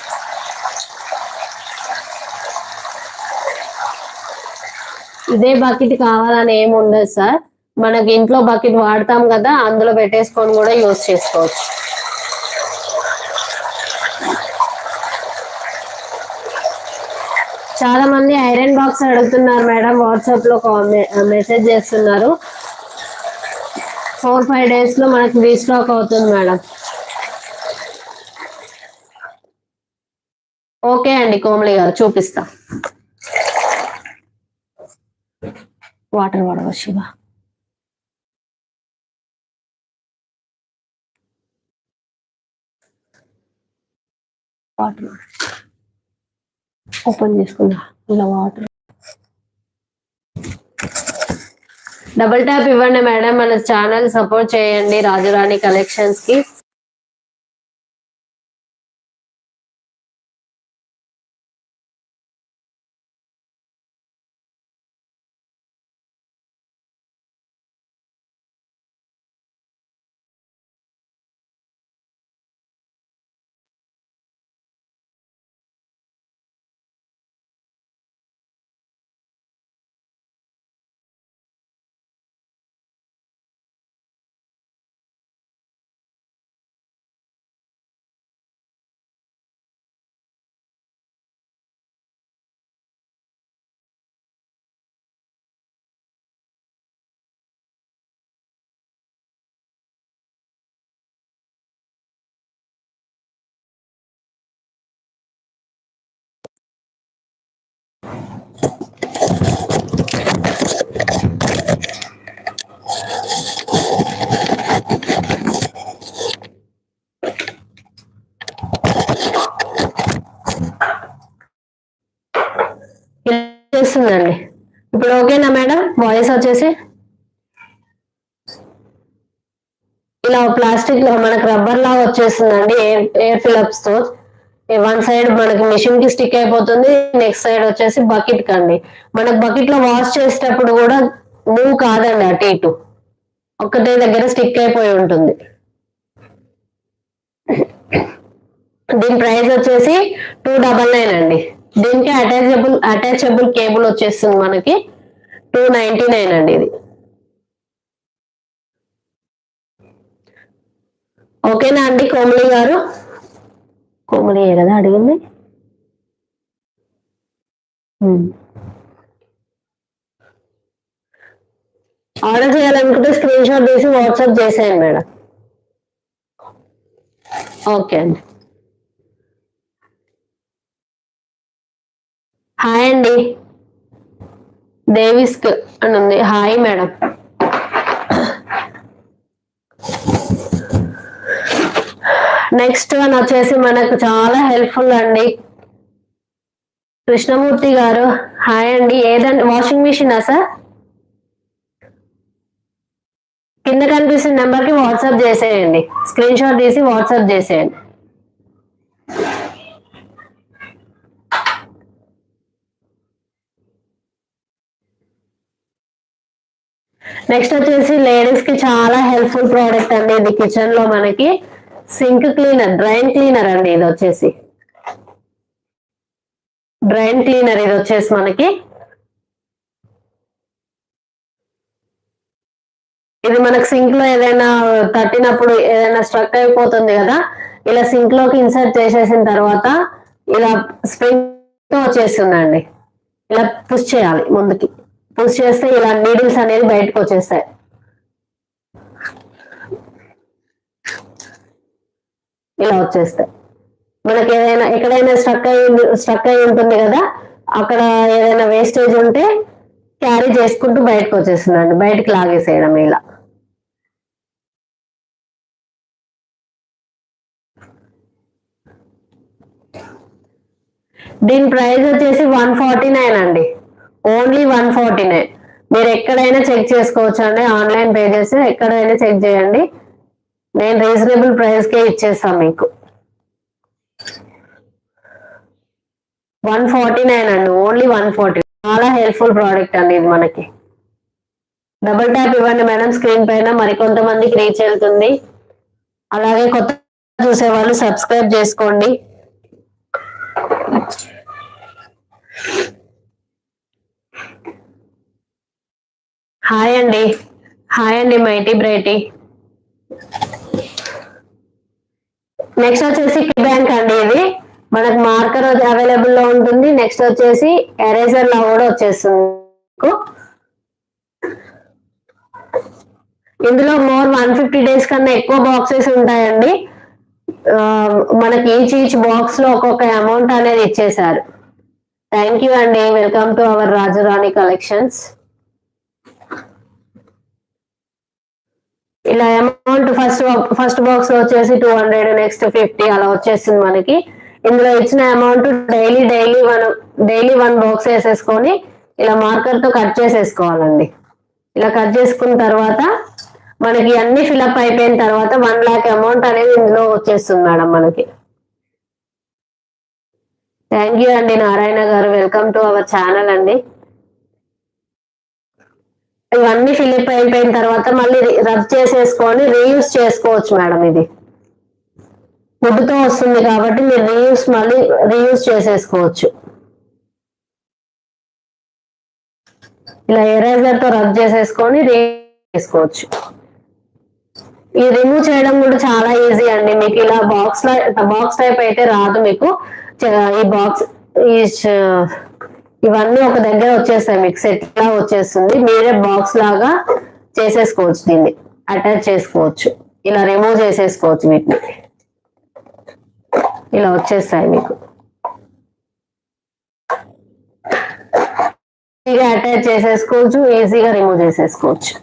ఇదే బకెట్ కావాలని ఏమి ఉండదు సార్. మనకి ఇంట్లో బకెట్ వాడతాం కదా, అందులో పెట్టేసుకొని కూడా యూజ్ చేసుకోవచ్చు. చాలా మంది ఐరన్ బాక్స్ అడుగుతున్నారు మేడం, వాట్సాప్ లో మెసేజ్ చేస్తున్నారు. 4-5 days లో మనకి రీస్టాక్ అవుతుంది మేడం. ఓకే అండి కోమలి గారు చూపిస్తా. వాటర్ వాడవ శివ. వాటర్ ఓపెన్ చేసుకున్నా ఇలా వాటర్. డబుల్ ట్యాప్ ఇవ్వండి మేడం, మన ఛానల్ సపోర్ట్ చేయండి రాజురాణి కలెక్షన్స్ కి. చేస్తుందండి ఇప్పుడు. ఓకేనా మేడం? వాయిస్ వచ్చేసి ఇలా ప్లాస్టిక్ లో మనకు రబ్బర్ లాగా వచ్చేస్తుందండి, ఎయిర్ ఫిలప్స్ తో. వన్ సైడ్ మనకి మిషన్ కి స్టిక్ అయిపోతుంది, నెక్స్ట్ సైడ్ వచ్చేసి బకెట్ కండి. మనకు బకెట్ లో వాష్ చేసేటప్పుడు కూడా మూవ్ కాదండి అటు ఇటు, ఒక్కటే దగ్గర స్టిక్ అయిపోయి ఉంటుంది. దీని ప్రైస్ వచ్చేసి 299 అండి. దీనికి అటాచబుల్ కేబుల్ వచ్చేస్తుంది మనకి 299 అండి. ఇది ఓకేనా అండి కోమలి గారు? కోమలి కదా అడిగింది. ఆర్డర్ చేయాలనుకుంటే స్క్రీన్ షాట్ తీసి వాట్సాప్ చేసేయండి మేడం. ఓకే అండి. హాయ్ అండి, దేవిస్క్ అని ఉంది. Hi madam. నెక్స్ట్ వన్ వచ్చేసి మనకు చాలా హెల్ప్ఫుల్ అండి, కృష్ణమూర్తి గారు. హాయ్ అండి. ఏదండి వాషింగ్ మిషనా సార్? కింద కనిపిస్తున్న నెంబర్ కి వాట్సాప్ చేసేయండి, స్క్రీన్ షాట్ తీసి వాట్సాప్ చేసేయండి. నెక్స్ట్ వచ్చేసి లేడీస్ కి చాలా హెల్ప్ఫుల్ ప్రోడక్ట్ అండి ఇది. కిచెన్ లో మనకి సింక్ క్లీనర్, డ్రైన్ క్లీనర్ అండి. ఇది వచ్చేసి డ్రైన్ క్లీనర్. ఇది వచ్చేసి మనకి ఇది మనకు సింక్ లో ఏదైనా తట్టినప్పుడు ఏదైనా స్ట్రక్ అయిపోతుంది కదా, ఇలా సింక్ లోకి ఇన్సర్ట్ చేసేసిన తర్వాత ఇలా స్ప్రింగ్ తో వచ్చేస్తుందండి. ఇలా పుష్ చేయాలి ముందుకి, పుష్ చేస్తే ఇలా నీడిల్స్ అనేది బయటకు వచ్చేస్తాయి. ఇలా వచ్చేస్తాయి. మనకి ఏదైనా ఎక్కడైనా స్ట్రక్ అయి ఉంటుంది కదా, అక్కడ ఏదైనా వేస్టేజ్ ఉంటే క్యారీ చేసుకుంటూ బయటకు వచ్చేస్తుందండి, బయటకు లాగేసేయడం ఇలా. దీని ప్రైస్ వచ్చేసి 149 అండి, ఓన్లీ 149. మీరు ఎక్కడైనా చెక్ చేసుకోవచ్చు అండి, ఆన్లైన్ పేజెస్ ఎక్కడైనా చెక్ చేయండి. నేను రీజనబుల్ ప్రైస్ కే ఇచ్చేస్తాను మీకు. 149 అండి, ఓన్లీ 140. చాలా హెల్ప్ఫుల్ ప్రోడక్ట్ అండి ఇది మనకి. డబుల్ ట్యాప్ ఇవ్వండి మేడం స్క్రీన్ పైన, మరికొంతమందికి రీచ్ వెళ్తుంది. అలాగే కొత్త చూసే వాళ్ళు సబ్స్క్రైబ్ చేసుకోండి. హాయ్ అండి, హాయ్ అండి మైటీ బ్రైటీ. నెక్స్ట్ వచ్చేసి బ్యాంక్ అండి. ఇది మనకు మార్కర్ అవైలబుల్ లో ఉంటుంది. నెక్స్ట్ వచ్చేసి ఎరేజర్ లా కూడా వచ్చేస్తుంది. ఇందులో మోర్ 150 డేస్ కన్నా ఎక్కువ బాక్సెస్ ఉంటాయండి. మనకి ఈచ్ బాక్స్ లో ఒక్కొక్క అమౌంట్ అనేది ఇచ్చేసారు. థ్యాంక్ యూ అండి. Welcome to our Rajarani collections. ఇలా అమౌంట్ ఫస్ట్ బాక్స్ లో వచ్చేసి 200, నెక్స్ట్ 50 అలా వచ్చేస్తుంది మనకి. ఇందులో ఇచ్చిన అమౌంట్ డైలీ వన్ బాక్స్ వేసేసుకొని ఇలా మార్కర్ తో కట్ చేసేసుకోవాలండి. ఇలా కట్ చేసుకున్న తర్వాత మనకి అన్ని ఫిల్అప్ అయిపోయిన తర్వాత 1 lakh అమౌంట్ అనేది ఇందులో వచ్చేస్తుంది మేడం మనకి. థ్యాంక్ యూ అండి నారాయణ గారు. వెల్కమ్ టు అవర్ ఛానల్ అండి. ఇవన్నీ ఫిల్అప్ అయిపోయిన తర్వాత మళ్ళీ రబ్ చేసేసుకొని రీయూస్ చేసుకోవచ్చు మేడం. ఇది వుడ్తో వస్తుంది కాబట్టి మీరు మళ్ళీ రీయూస్ చేసేసుకోవచ్చు. ఇలా ఎరేజర్ తో రబ్ చేసేసుకొని చేసుకోవచ్చు. ఈ రిమూవ్ చేయడం కూడా చాలా ఈజీ అండి. మీకు ఇలా బాక్స్ టైప్ అయితే రాదు మీకు. ఈ బాక్స్ ఇవన్నీ ఒక దగ్గర వచ్చేస్తాయి, మీకు సెట్ లా వచ్చేస్తుంది. మీరే బాక్స్ లాగా చేసేసుకోవచ్చు, దీన్ని అటాచ్ చేసుకోవచ్చు. ఇలా రిమూవ్ చేసేసుకోవచ్చు, వీటిని ఇలా వచ్చేస్తాయి మీకు. ఈజీగా అటాచ్ చేసేసుకోవచ్చు, ఈజీగా రిమూవ్ చేసేసుకోవచ్చు.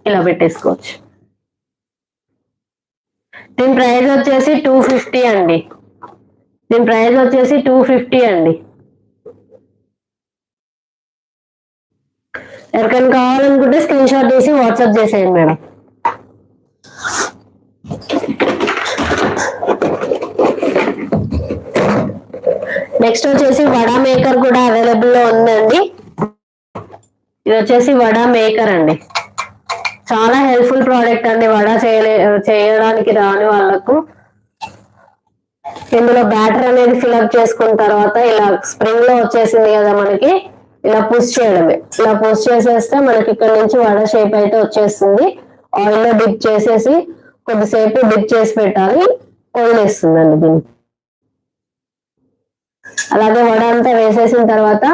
ఇలా పెట్టేసుకోవచ్చు. దీని ప్రైస్ వచ్చేసి 250 అండి. దీని ప్రైస్ వచ్చేసి 250 అండి. ఎవరికైనా కావాలనుకుంటే స్క్రీన్ షాట్ తీసి వాట్సాప్ చేసేయండి మేడం. నెక్స్ట్ వచ్చేసి వడా మేకర్ కూడా అవైలబుల్ లో ఉందండి. ఇది వచ్చేసి వడా మేకర్ అండి. చాలా హెల్ప్ఫుల్ ప్రోడక్ట్ అండి. వడ చేయడానికి రాని వాళ్ళకు ఇందులో బ్యాటర్ అనేది ఫిల్అప్ చేసుకున్న తర్వాత ఇలా స్ప్రింగ్ లో వచ్చేసింది కదా మనకి. ఇలా పుష్ చేయడమే. ఇలా పుష్ చేసేస్తే మనకి ఇక్కడ నుంచి వడ షేప్ అయితే వచ్చేస్తుంది. ఆయిల్ లో డిప్ చేసేసి కొద్దిసేపు డిప్ చేసి పెట్టాలి, వదిలేస్తుందండి దీన్ని. అలాగే వడ అంతా వేసేసిన తర్వాత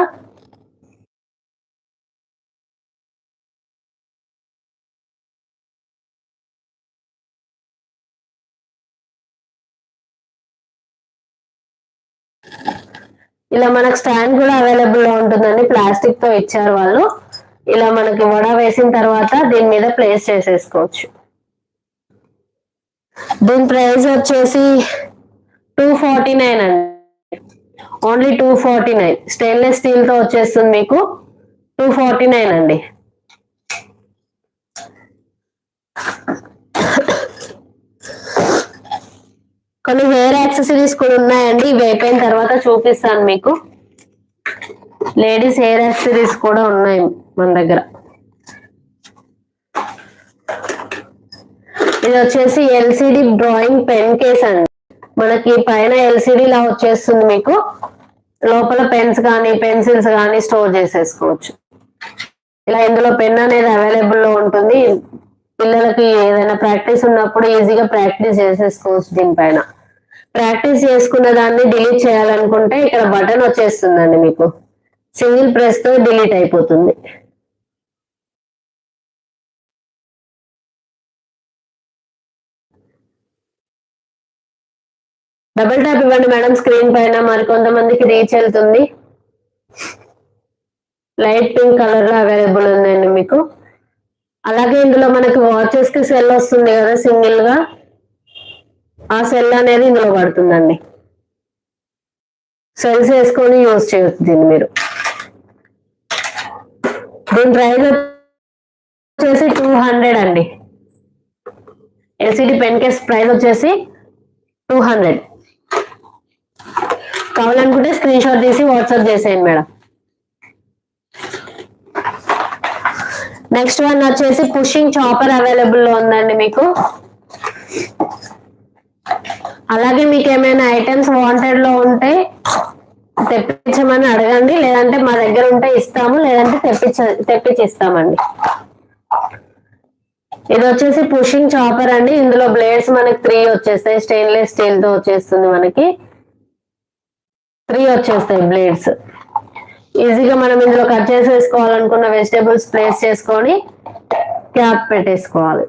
ఇలా మనకు స్టాండ్ కూడా అవైలబుల్ లో ఉంటుందండి. ప్లాస్టిక్ తో ఇచ్చారు వాళ్ళు. ఇలా మనకి వడ వేసిన తర్వాత దీని మీద ప్లేస్ చేసేసుకోవచ్చు. దీని ప్రైస్ వచ్చేసి 249 అండి. ఓన్లీ 249. స్టెయిన్లెస్ స్టీల్ తో వచ్చేస్తుంది మీకు. 249 అండి. కొన్ని హెయిర్ యాక్సెసరీస్ కూడా ఉన్నాయండి. ఇవి అయిపోయిన తర్వాత చూపిస్తాను మీకు. లేడీస్ హెయిర్ యాక్సెసరీస్ కూడా ఉన్నాయి మన దగ్గర. ఇది వచ్చేసి ఎల్సిడి డ్రాయింగ్ పెన్ కేస్ అండి. మనకి పైన ఎల్సిడి లా వచ్చేస్తుంది మీకు. లోపల పెన్స్ కానీ పెన్సిల్స్ కానీ స్టోర్ చేసేసుకోవచ్చు. ఇలా ఇందులో పెన్ అనేది అవైలబుల్ లో ఉంటుంది. పిల్లలకి ఏదైనా ప్రాక్టీస్ ఉన్నప్పుడు ఈజీగా ప్రాక్టీస్ చేసేసుకోవచ్చు. దీనిపైన ప్రాక్టీస్ చేసుకున్న దాన్ని డిలీట్ చేయాలనుకుంటే ఇక్కడ బటన్ వచ్చేస్తుందండి మీకు. సింగిల్ ప్రెస్ తో డిలీట్ అయిపోతుంది. డబుల్ ట్యాప్ ఇవ్వండి మేడం స్క్రీన్ పైన. మరి కొంతమందికి రీచ్ వెళ్తుంది. లైట్ పింక్ కలర్ లో అవైలబుల్ ఉందండి మీకు. అలాగే ఇందులో మనకి వాచెస్ కి సెల్ వస్తుంది కదా సింగిల్ గా, ఆ సెల్ అనేది ఇందులో పడుతుందండి. సెల్స్ వేసుకొని యూజ్ చేయొచ్చు దీన్ని మీరు. దీని ప్రైస్ వచ్చేసి 200 అండి. ఎల్సిడి పెన్ కేస్ ప్రైస్ వచ్చేసి 200. కావాలనుకుంటే స్క్రీన్ షాట్ తీసి వాట్సాప్ చేసేయండి మేడం. నెక్స్ట్ వన్ వచ్చేసి పుషింగ్ చాపర్ అవైలబుల్ లో ఉందండి మీకు. అలాగే మీకు ఏమైనా ఐటమ్స్ వాంటెడ్ లో ఉంటే తెప్పించమని అడగండి, లేదంటే మా దగ్గర ఉంటే ఇస్తాము, లేదంటే తెప్పించిస్తామండి. ఇది వచ్చేసి పుషింగ్ చాపర్ అండి. ఇందులో బ్లేడ్స్ మనకి 3 వచ్చేస్తాయి. స్టెయిన్లెస్ స్టీల్ తో వచ్చేస్తుంది మనకి. 3 వచ్చేస్తాయి బ్లేడ్స్. ఈజీగా మనం ఇందులో కట్ చేసేసుకోవాలనుకున్న వెజిటేబుల్స్ ప్లేస్ చేసుకొని క్యాప్ పెట్టేసుకోవాలి.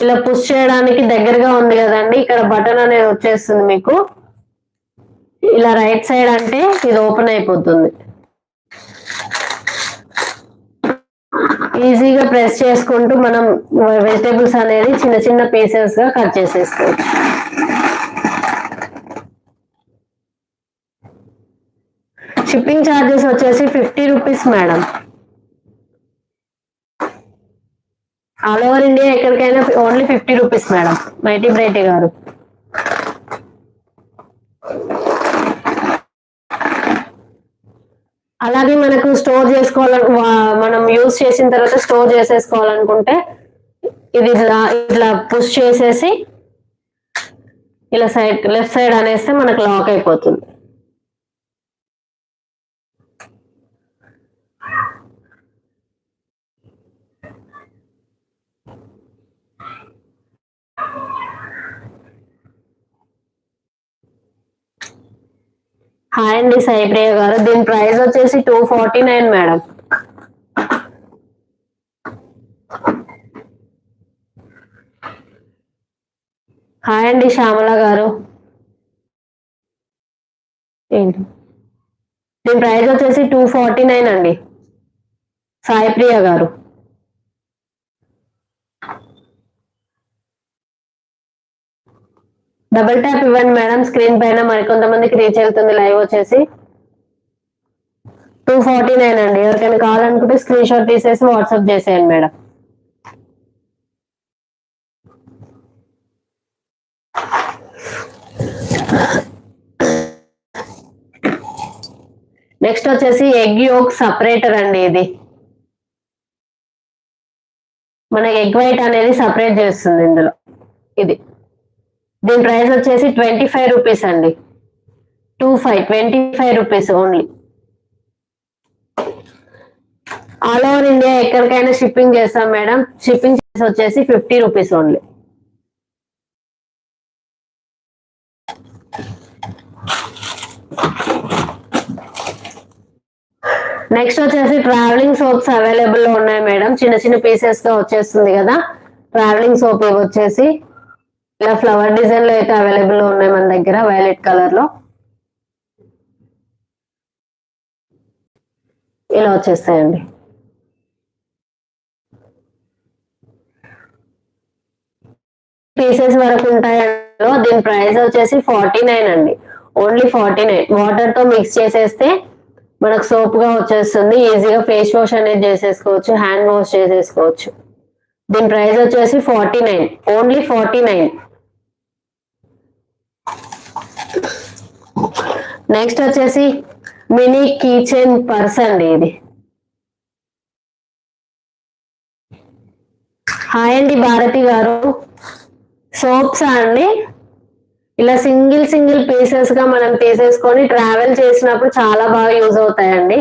ఇలా పుష్ చేయడానికి దగ్గరగా ఉంది కదండి, ఇక్కడ బటన్ అనేది వచ్చేస్తుంది మీకు. ఇలా రైట్ సైడ్ అంటే ఇది ఓపెన్ అయిపోతుంది. ఈజీగా ప్రెస్ చేసుకుంటూ మనం వెజిటేబుల్స్ అనేది చిన్న చిన్న పీసెస్ గా కట్ చేసేసుకోవచ్చు. షిప్పింగ్ ఛార్జెస్ వచ్చేసి 50 rupees madam. All over India ఎక్కడికైనా ఓన్లీ 50 రూపీస్ మేడం. మైటీ బ్రైటీ గారు. అలాగే మనకు స్టోర్ చేసుకోవాలని మనం యూజ్ చేసిన తర్వాత స్టోర్ చేసేసుకోవాలనుకుంటే ఇది ఇట్లా పుష్ చేసేసి ఇలా సైడ్ లెఫ్ట్ సైడ్ అనేస్తే మనకు లాక్ అయిపోతుంది. హాయ్ అండి సాయిప్రియ గారు. దీని ప్రైస్ వచ్చేసి 249 మేడం. హాయ్ అండి శ్యామల గారు. ఏంటి దీని ప్రైస్ వచ్చేసి 249 అండి సాయిప్రియ గారు. డబుల్ ట్యాప్ ఇవ్వండి మేడం స్క్రీన్ పైన, మరికొంతమందికి రీచ్ వెళ్తుంది. లైవ్ వచ్చేసి 249 అండి. ఎవరికైనా కావాలనుకుంటే స్క్రీన్ షాట్ తీసేసి వాట్సాప్ చేసేయండి మేడం. నెక్స్ట్ వచ్చేసి ఎగ్ యోక్ సపరేటర్ అండి. ఇది మనకి ఎగ్ వైట్ అనేది సపరేట్ చేస్తుంది ఇందులో. ఇది దీని ప్రైస్ వచ్చేసి 25 రూపీస్ అండి. 25 rupees only. All over India ఎక్కడికైనా షిప్పింగ్ చేస్తాం మేడం. షిప్పింగ్ చేసి వచ్చేసి 50 రూపీస్ ఓన్లీ. నెక్స్ట్ వచ్చేసి ట్రావెలింగ్ సోప్స్ అవైలబుల్ లో ఉన్నాయి మేడం. చిన్న చిన్న పీసెస్ గా వచ్చేస్తుంది కదా ట్రావెలింగ్ సోప్. ఇవి వచ్చేసి ఇలా ఫ్లవర్ డిజైన్ లో అయితే అవైలబుల్ లో ఉన్నాయి మన దగ్గర, వైలెట్ కలర్ లో ఇలా వచ్చేస్తాయండి. పీసెస్ వరకు ఉంటాయి. దీని ప్రైస్ వచ్చేసి 49 అండి. ఓన్లీ 49. వాటర్ తో మిక్స్ చేసేస్తే మనకు సోప్ గా వచ్చేస్తుంది. ఈజీగా ఫేస్ వాష్ అనేది చేసేసుకోవచ్చు, హ్యాండ్ వాష్ చేసేసుకోవచ్చు. దీని ప్రైస్ వచ్చేసి 49, ఓన్లీ 49. నెక్స్ట్ వచ్చేసి మినీ కీచెన్ పర్స్ అండి. ఇది హాయ్ అండి భారతి గారు. సోప్స్ అండి ఇలా సింగిల్ పీసెస్ గా మనం తీసేసుకొని ట్రావెల్ చేసినప్పుడు చాలా బాగా యూజ్ అవుతాయండి.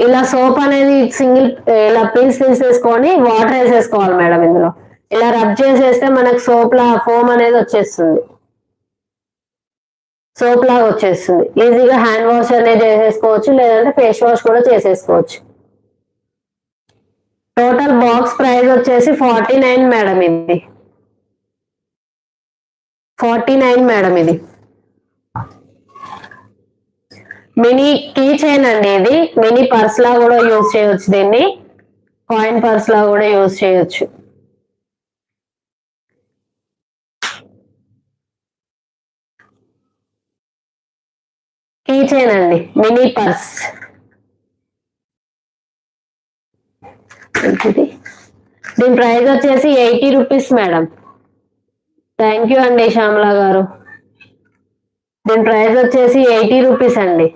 ఇలా సోప్ అనేది సింగిల్ ఇలా పీస్ తీసేసుకొని వాటర్ వేసేసుకోవాలి మేడం. ఇందులో ఇలా రబ్ చేసేస్తే మనకు సోప్ లా ఫోమ్ అనేది వచ్చేస్తుంది, సోప్ లాగా వచ్చేస్తుంది. ఈజీగా హ్యాండ్ వాష్ అనేది చేసేసుకోవచ్చు, లేదంటే ఫేస్ వాష్ కూడా చేసేసుకోవచ్చు. టోటల్ బాక్స్ ప్రైస్ వచ్చేసి 49 మేడం. ఇది 49 మేడం. ఇది మినీ కీ చైన్ అండి. ఇది మినీ పర్స్ లా కూడా యూజ్ చేయొచ్చు, దీన్ని కాయిన్ పర్స్ లా కూడా యూజ్ చేయొచ్చు. కీ చైన్ అండి, మినీ పర్స్. దీని ప్రైస్ వచ్చేసి 80 రూపీస్ మేడం. థ్యాంక్ యూ అండి శ్యామల గారు. దీని ప్రైస్ వచ్చేసి 80 రూపీస్ అండి.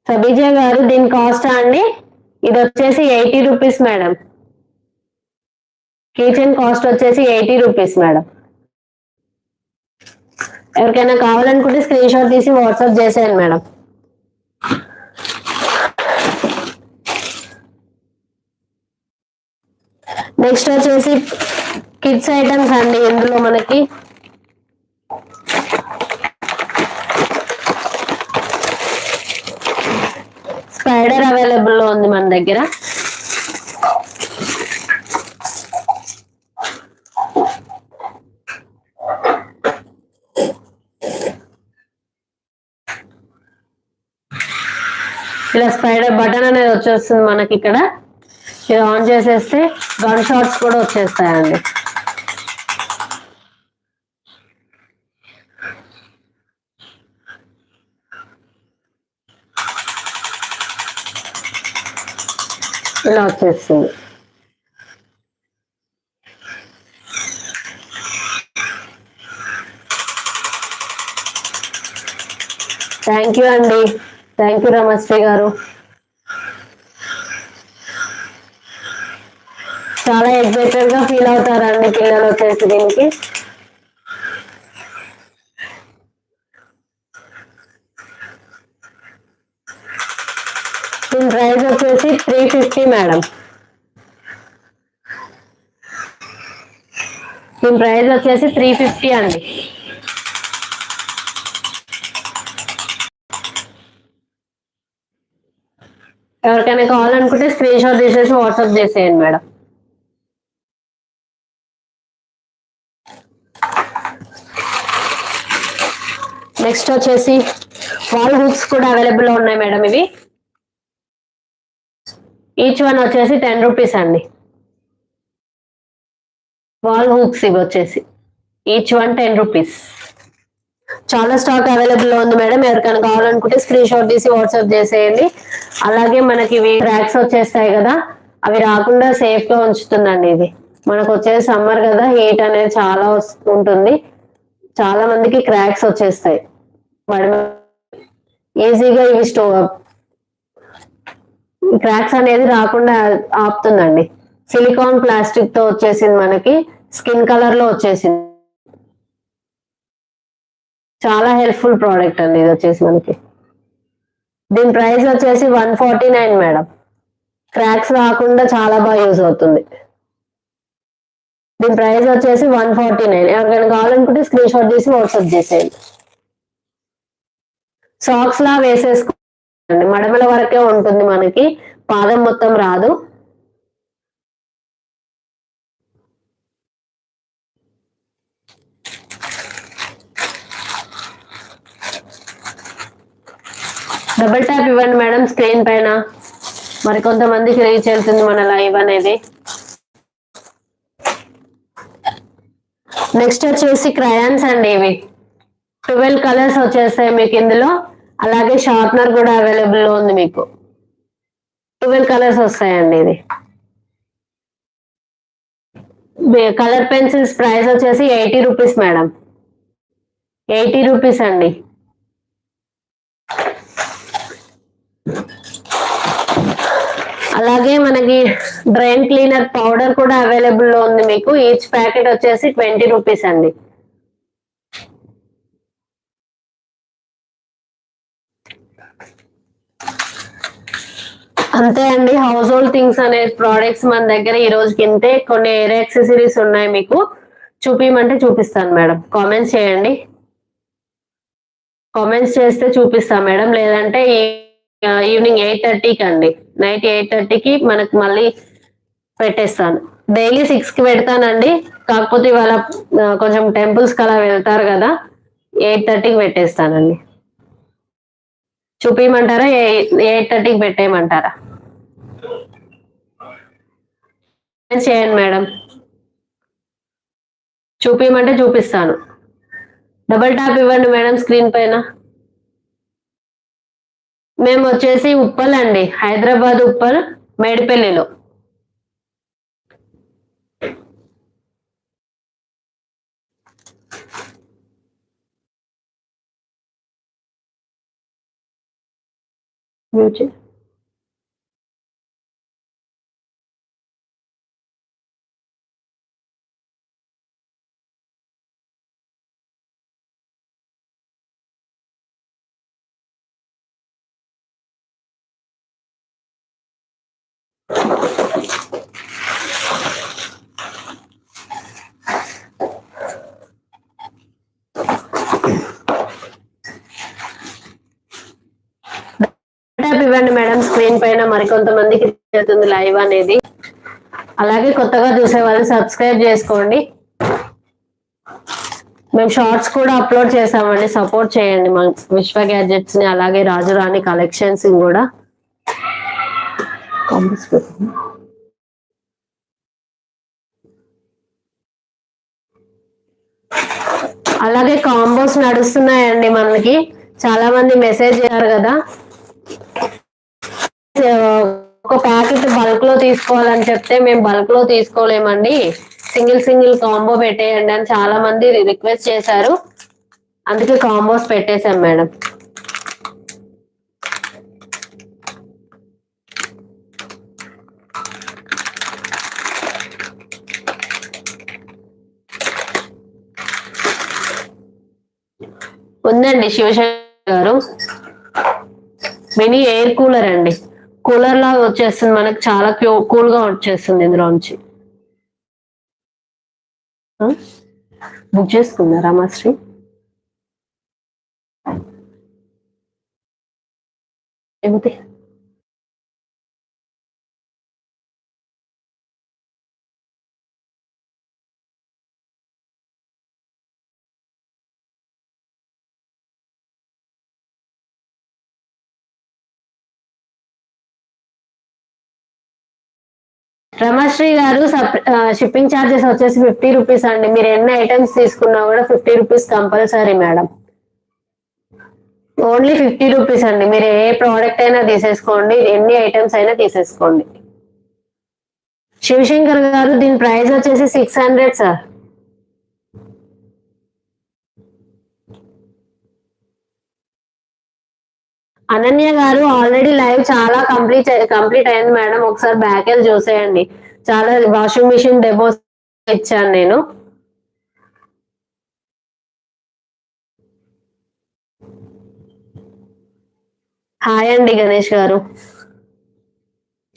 సబీజా గారు దీని కాస్ట్ అండి, ఇది వచ్చేసి 80 రూపీస్ మేడం. కిచెన్ కాస్ట్ వచ్చేసి 80 రూపీస్ మేడం. ఎవరికైనా కావాలనుకుంటే స్క్రీన్ షాట్ తీసి వాట్సాప్ చేసేయండి మేడం. నెక్స్ట్ వచ్చేసి కిడ్స్ ఐటమ్స్ అండి. ఇందులో మనకి స్పైడర్ అవైలబుల్ లో ఉంది మన దగ్గర. ఇలా స్పైడర్ బటన్ అనేది వచ్చేస్తుంది మనకి ఇక్కడ. ఇది ఆన్ చేసేస్తే గన్ షాట్స్ కూడా వచ్చేస్తాయండి. ఇలా వచ్చేస్తుంది. థ్యాంక్ యూ అండి. థ్యాంక్ యూ రమశ్రీ గారు. చాలా ఎక్సైటెడ్ గా ఫీల్ అవుతారండి పిల్లలు వచ్చేసి దీనికి. దీని ప్రైస్ వచ్చేసి 350 మేడం. దీని ప్రైస్ వచ్చేసి 350 అండి. ఎవరికైనా కావాలనుకుంటే స్క్రీన్ షాట్ తీసేసి వాట్సాప్ చేసేయండి మేడం. నెక్స్ట్ వచ్చేసి వాల్ హుక్స్ కూడా అవైలబుల్ లో ఉన్నాయి మేడం. ఇవి ఈచ్ వన్ వచ్చేసి 10 రూపీస్ అండి. వాల్ హుక్స్ ఇవి వచ్చేసి ఈచ్ వన్ 10 రూపీస్. చాలా స్టాక్ అవైలబుల్ లో ఉంది మేడం. ఎవరికైనా కావాలనుకుంటే స్క్రీన్ షాట్ తీసి వాట్సాప్ చేసేయండి. అలాగే మనకి ఇవి ట్రాక్స్ వచ్చేస్తాయి కదా, అవి రాకుండా సేఫ్ గా ఉంచుతుందండి. ఇది మనకు వచ్చేది సమ్మర్ కదా, హీట్ అనేది చాలా ఉంటుంది. చాలా మందికి క్రాక్స్ వచ్చేస్తాయి. ఈజీగా ఇవి క్రాక్స్ అనేది రాకుండా ఆపుతుందండి. సిలికాన్ ప్లాస్టిక్ తో వచ్చేసింది మనకి, స్కిన్ కలర్ లో వచ్చేసింది. చాలా హెల్ప్ఫుల్ ప్రోడక్ట్ అండి ఇది వచ్చేసి మనకి. దీని ప్రైస్ వచ్చేసి 149 మేడం. క్రాక్స్ రాకుండా చాలా బాగా యూజ్ అవుతుంది. దీని ప్రైస్ వచ్చేసి 149. ఎవరికైనా కావాలనుకుంటే స్క్రీన్ షాట్ తీసి వాట్సాప్ చేసేయండి. సాక్స్ లా వేసేసుకోండి. మడమల వరకే ఉంటుంది మనకి, పాదం మొత్తం రాదు. డబుల్ ట్యాప్ ఇవ్వండి మేడం స్క్రీన్ పైన. మరి కొంతమందికి రీచ్ వెళ్తుంది మన లైవ్ అనేది. నెక్స్ట్ వచ్చేసి క్రయాన్స్ అండి. ఇవి 12 కలర్స్ వచ్చేస్తాయి మీకు ఇందులో. అలాగే షార్ప్నర్ కూడా అవైలబుల్ లో ఉంది మీకు. 12 కలర్స్ వస్తాయండి. ఇది కలర్ పెన్సిల్స్ ప్రైస్ వచ్చేసి 80 రూపీస్ మేడం. 80 రూపీస్ అండి. అలాగే మనకి డ్రైన్ క్లీనర్ పౌడర్ కూడా అవైలబుల్ లో ఉంది మీకు. ఈచ్ ప్యాకెట్ వచ్చేసి 20 రూపీస్ అండి. అంతే అండి. హౌస్ హోల్డ్ థింగ్స్ అనే ప్రోడక్ట్స్ మన దగ్గర ఈ రోజుకి ఇంతే. కొన్ని ఎయిర్ యాక్సెసరీస్ ఉన్నాయి మీకు, చూపించమంటే చూపిస్తాను మేడం. కామెంట్స్ చేయండి. కామెంట్స్ చేస్తే చూపిస్తాను మేడం. లేదంటే ఈవినింగ్ 8:30కి అండి, నైట్ 8:30కి మనకు మళ్ళీ పెట్టేస్తాను. డైలీ 6కి పెడతానండి. కాకపోతే ఇవాళ కొంచెం టెంపుల్స్ కి అలా వెళ్తారు కదా, 8:30కి పెట్టేస్తానండి. చూపించమంటారా? 8:30కి పెట్టేయమంటారా? చేయండి మేడం. చూపించమంటే చూపిస్తాను. డబల్ ట్యాప్ ఇవ్వండి మేడం స్క్రీన్ పైన. మేము వచ్చేసి ఉప్పల్ అండి, హైదరాబాద్ ఉప్పల్, మేడిపల్లిలో. స్క్రీన్ పైన మరికొంతమందికి వెళ్తుంది లైవ్ అనేది. అలాగే కొత్తగా చూసే వాళ్ళు సబ్స్క్రైబ్ చేసుకోండి. మేము షార్ట్స్ కూడా అప్లోడ్ చేసామండి, సపోర్ట్ చేయండి మా విశ్వ గ్యాడ్జెట్స్ ని, అలాగే రాజురాణి కలెక్షన్స్ కూడా. అలాగే కాంబోస్ నడుస్తున్నాయండి మనకి, చాలా మంది మెసేజ్ చేశారు కదా. ఒక ప్యాకెట్ బల్క్ లో తీసుకోవాలని చెప్తే మేము బల్క్ లో తీసుకోలేమండి, సింగిల్ సింగిల్ కాంబో పెట్టేయండి అని చాలా మంది రిక్వెస్ట్ చేశారు. అందుకే కాంబోస్ పెట్టేశాం మేడం. ఉందండి శివశంకర్ గారు, మినీ ఎయిర్ కూలర్ అండి, కూలర్ లాగా వచ్చేస్తుంది మనకు, చాలా కూల్ గా వచ్చేస్తుంది ఇందులోంచి. బుక్ చేసుకున్నారా మా శ్రీ? ఏమిటి రమాశ్రీ గారు, షిప్పింగ్ ఛార్జెస్ వచ్చేసి 50 రూపీస్ అండి. మీరు ఎన్ని ఐటమ్స్ తీసుకున్నా కూడా 50 rupees compulsory madam. Only 50 rupees అండి. మీరు ఏ ప్రోడక్ట్ అయినా తీసేసుకోండి, ఎన్ని ఐటమ్స్ అయినా తీసేసుకోండి. శివశంకర్ గారు, దీని ప్రైస్ వచ్చేసి 600 సార్. అనన్య గారు, ఆల్రెడీ లైవ్ చాలా కంప్లీట్ అయింది మేడం, ఒకసారి బ్యాక్ వెళ్ళి చూసేయండి. చాలా వాషింగ్ మిషన్ డెమోస్ ఇచ్చాను నేను. హాయ్ అండి గణేష్ గారు.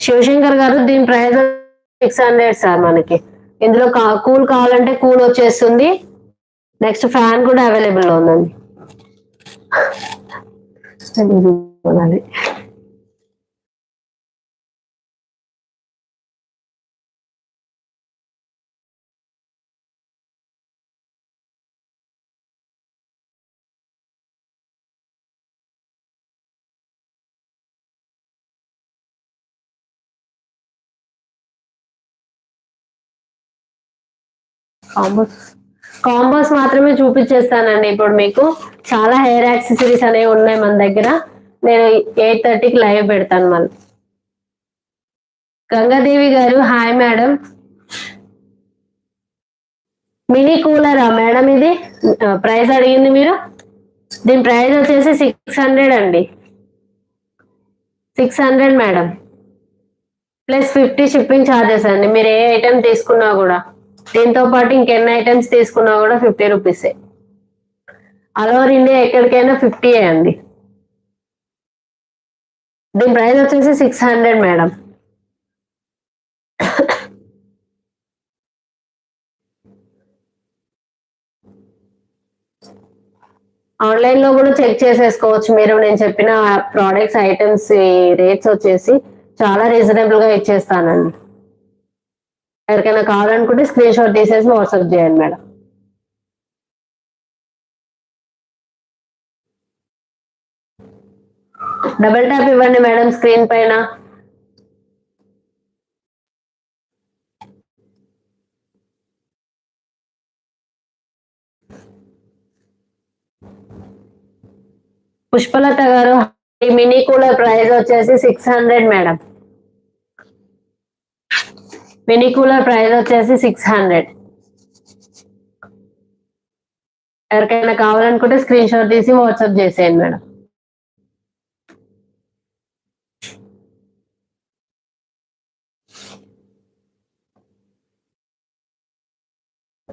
శివశంకర్ గారు, దీని ప్రైస్ 600 సార్ మనకి. ఇందులో కూల్ కావాలంటే కూల్ వచ్చేస్తుంది, నెక్స్ట్ ఫ్యాన్ కూడా అవైలబుల్ లో ఉందండి. కాంబోస్ మాత్రమే చూపించేస్తానండి ఇప్పుడు మీకు. చాలా హెయిర్ యాక్సెసరీస్ అనేవి ఉన్నాయి మన దగ్గర. నేను 8:30కి లైవ్ పెడతాను మళ్ళీ. గంగాదేవి గారు, హాయ్ మేడం. మినీ కూలరా మేడం ఇది? ప్రైస్ అడిగింది మీరు. దీని ప్రైస్ వచ్చేసి 600 అండి, 600 మేడం, ప్లస్ 50 షిప్పింగ్ ఛార్జెస్ అండి. మీరు ఏ ఐటమ్ తీసుకున్నా కూడా, దీంతో పాటు ఇంకెన్ని ఐటమ్స్ తీసుకున్నా కూడా 50 రూపీసే. ఆల్ ఓవర్ ఇండియా ఎక్కడికైనా 50 అండి. దీని ప్రైస్ వచ్చేసి 600 మేడం. ఆన్లైన్ లో కూడా చెక్ చేసేసుకోవచ్చు మీరు. నేను చెప్పిన ప్రోడక్ట్స్ ఐటమ్స్ రేట్స్ వచ్చేసి చాలా రీజనబుల్ గా ఇచ్చేస్తానండి. ఎవరికైనా కావాలనుకుంటే స్క్రీన్ షాట్ తీసేసి వాట్సాప్ చేయండి మేడం. డబుల్ ట్యాప్ ఇవ్వండి మేడం స్క్రీన్ పైన. పుష్పలత గారు, మినీ కూలర్ ప్రైస్ వచ్చేసి 600 మేడం. మినీ కూలర్ ప్రైస్ వచ్చేసి 600. ఎవరికైనా కావాలనుకుంటే స్క్రీన్ షాట్ తీసి వాట్సాప్ చేసేయండి మేడం.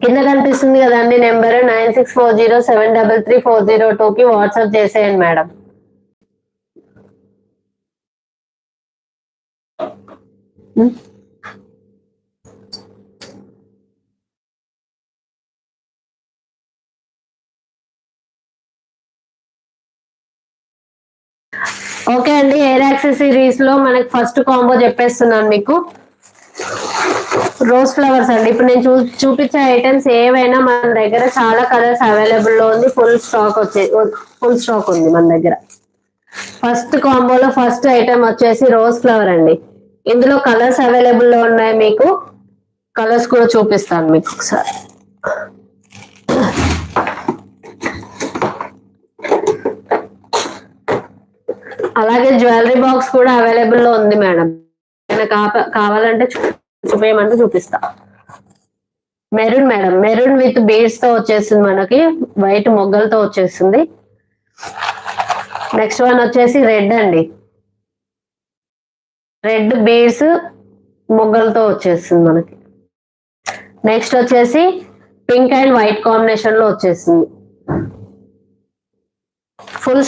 కింద కనిపిస్తుంది కదండి నెంబర్ 9640733402కి వాట్సాప్ చేసేయండి మేడం. ఓకే అండి, హెయిర్ యాక్సెసరీస్ లో మనకి ఫస్ట్ కాంబో చెప్పేస్తున్నాను మీకు. రోజ్ ఫ్లవర్స్ అండి. ఇప్పుడు నేను చూపించే ఐటమ్స్ ఏవైనా మన దగ్గర చాలా కలర్స్ అవైలబుల్ లో ఉంది. ఫుల్ స్టాక్ ఉంది మన దగ్గర. ఫస్ట్ కాంబోలో ఫస్ట్ ఐటమ్ వచ్చేసి రోజ్ ఫ్లవర్ అండి. ఇందులో కలర్స్ అవైలబుల్ లో ఉన్నాయి. మీకు కలర్స్ కూడా చూపిస్తాను మీకు ఒకసారి. అలాగే జ్యువెలరీ బాక్స్ కూడా అవైలబుల్ లో ఉంది మేడం. కావాలంటే చూపించమంటే చూపిస్తా. Maroon madam, maroon with beads తో వచ్చేసింది మనకి, వైట్ మొగ్గలతో వచ్చేసింది. నెక్స్ట్ వన్ వచ్చేసి రెడ్ అండి, రెడ్ బీడ్స్ మొగ్గలతో వచ్చేసింది మనకి. నెక్స్ట్ వచ్చేసి పింక్ అండ్ వైట్ కాంబినేషన్ లో వచ్చేసింది. ఫుల్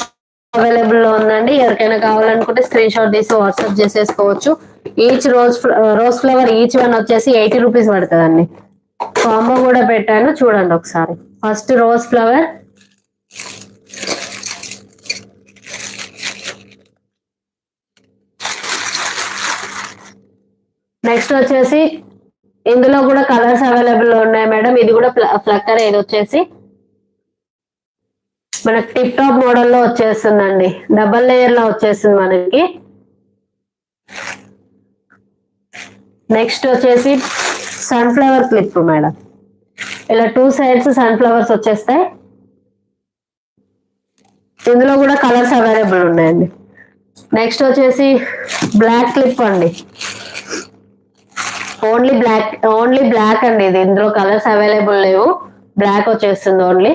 అవైలబుల్ లో ఉందండి. ఎవరికైనా కావాలనుకుంటే స్క్రీన్ షాట్ తీసి వాట్సాప్ చేసేసుకోవచ్చు. Each rose flower each one వచ్చేసి 80 రూపీస్ పడుతుందండి. కాంబో కూడా పెట్టాను, చూడండి ఒకసారి. ఫస్ట్ రోజ్ ఫ్లవర్, నెక్స్ట్ వచ్చేసి ఇందులో కూడా కలర్స్ అవైలబుల్ లో ఉన్నాయి మేడం. ఇది కూడా ఫ్లక్కర్, ఇది వచ్చేసి మనకి టిప్ టాప్ మోడల్లో వచ్చేస్తుందండి. డబల్ లేయర్ లో వచ్చేస్తుంది మనకి. నెక్స్ట్ వచ్చేసి సన్ఫ్లవర్ క్లిప్ మేడం. ఇలా 2 సైడ్స్ సన్ఫ్లవర్స్ వచ్చేస్తాయి. ఇందులో కూడా కలర్స్ అవైలబుల్ ఉన్నాయండి. నెక్స్ట్ వచ్చేసి బ్లాక్ క్లిప్ అండి. ఓన్లీ బ్లాక్ అండి ఇది. ఇందులో కలర్స్ అవైలబుల్ లేవు, బ్లాక్ వచ్చేస్తుంది ఓన్లీ.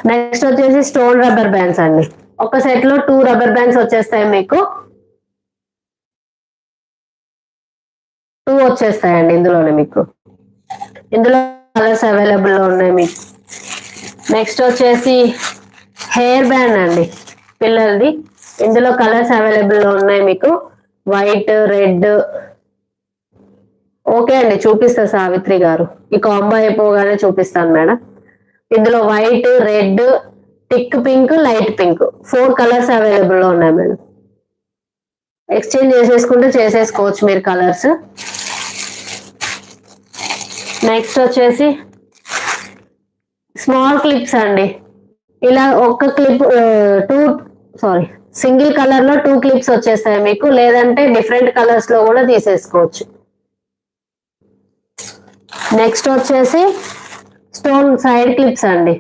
నెక్స్ట్ వచ్చేసి స్టోన్ రబ్బర్ బ్యాండ్స్ అండి. ఒక సెట్ లో 2 రబ్బర్ బ్యాండ్స్ వచ్చేస్తాయి మీకు. 2 వచ్చేస్తాయండి ఇందులోనే మీకు. ఇందులో కలర్స్ అవైలబుల్ లో ఉన్నాయి మీకు. నెక్స్ట్ వచ్చేసి హెయిర్ బ్యాండ్ అండి పిల్లలది. ఇందులో కలర్స్ అవైలబుల్ లో ఉన్నాయి మీకు, వైట్, రెడ్. ఓకే అండి, చూపిస్తా సావిత్రి గారు. ఈ కాంబో అయిపోగానే చూపిస్తాను మేడం. ఇందులో white, red, thick pink, light pink 4 colours available లో ఉన్నాయి మేడం. ఎక్స్చేంజ్ చేసేసుకుంటే చేసేసుకోవచ్చు మీరు కలర్స్. నెక్స్ట్ వచ్చేసి స్మాల్ క్లిప్స్ అండి. ఇలా ఒక క్లిప్ సింగిల్ కలర్ లో 2 క్లిప్స్ వచ్చేస్తాయి మీకు, లేదంటే డిఫరెంట్ కలర్స్ లో కూడా తీసేసుకోవచ్చు. నెక్స్ట్ వచ్చేసి స్టోన్ సైడ్ క్లిప్స్ అండి.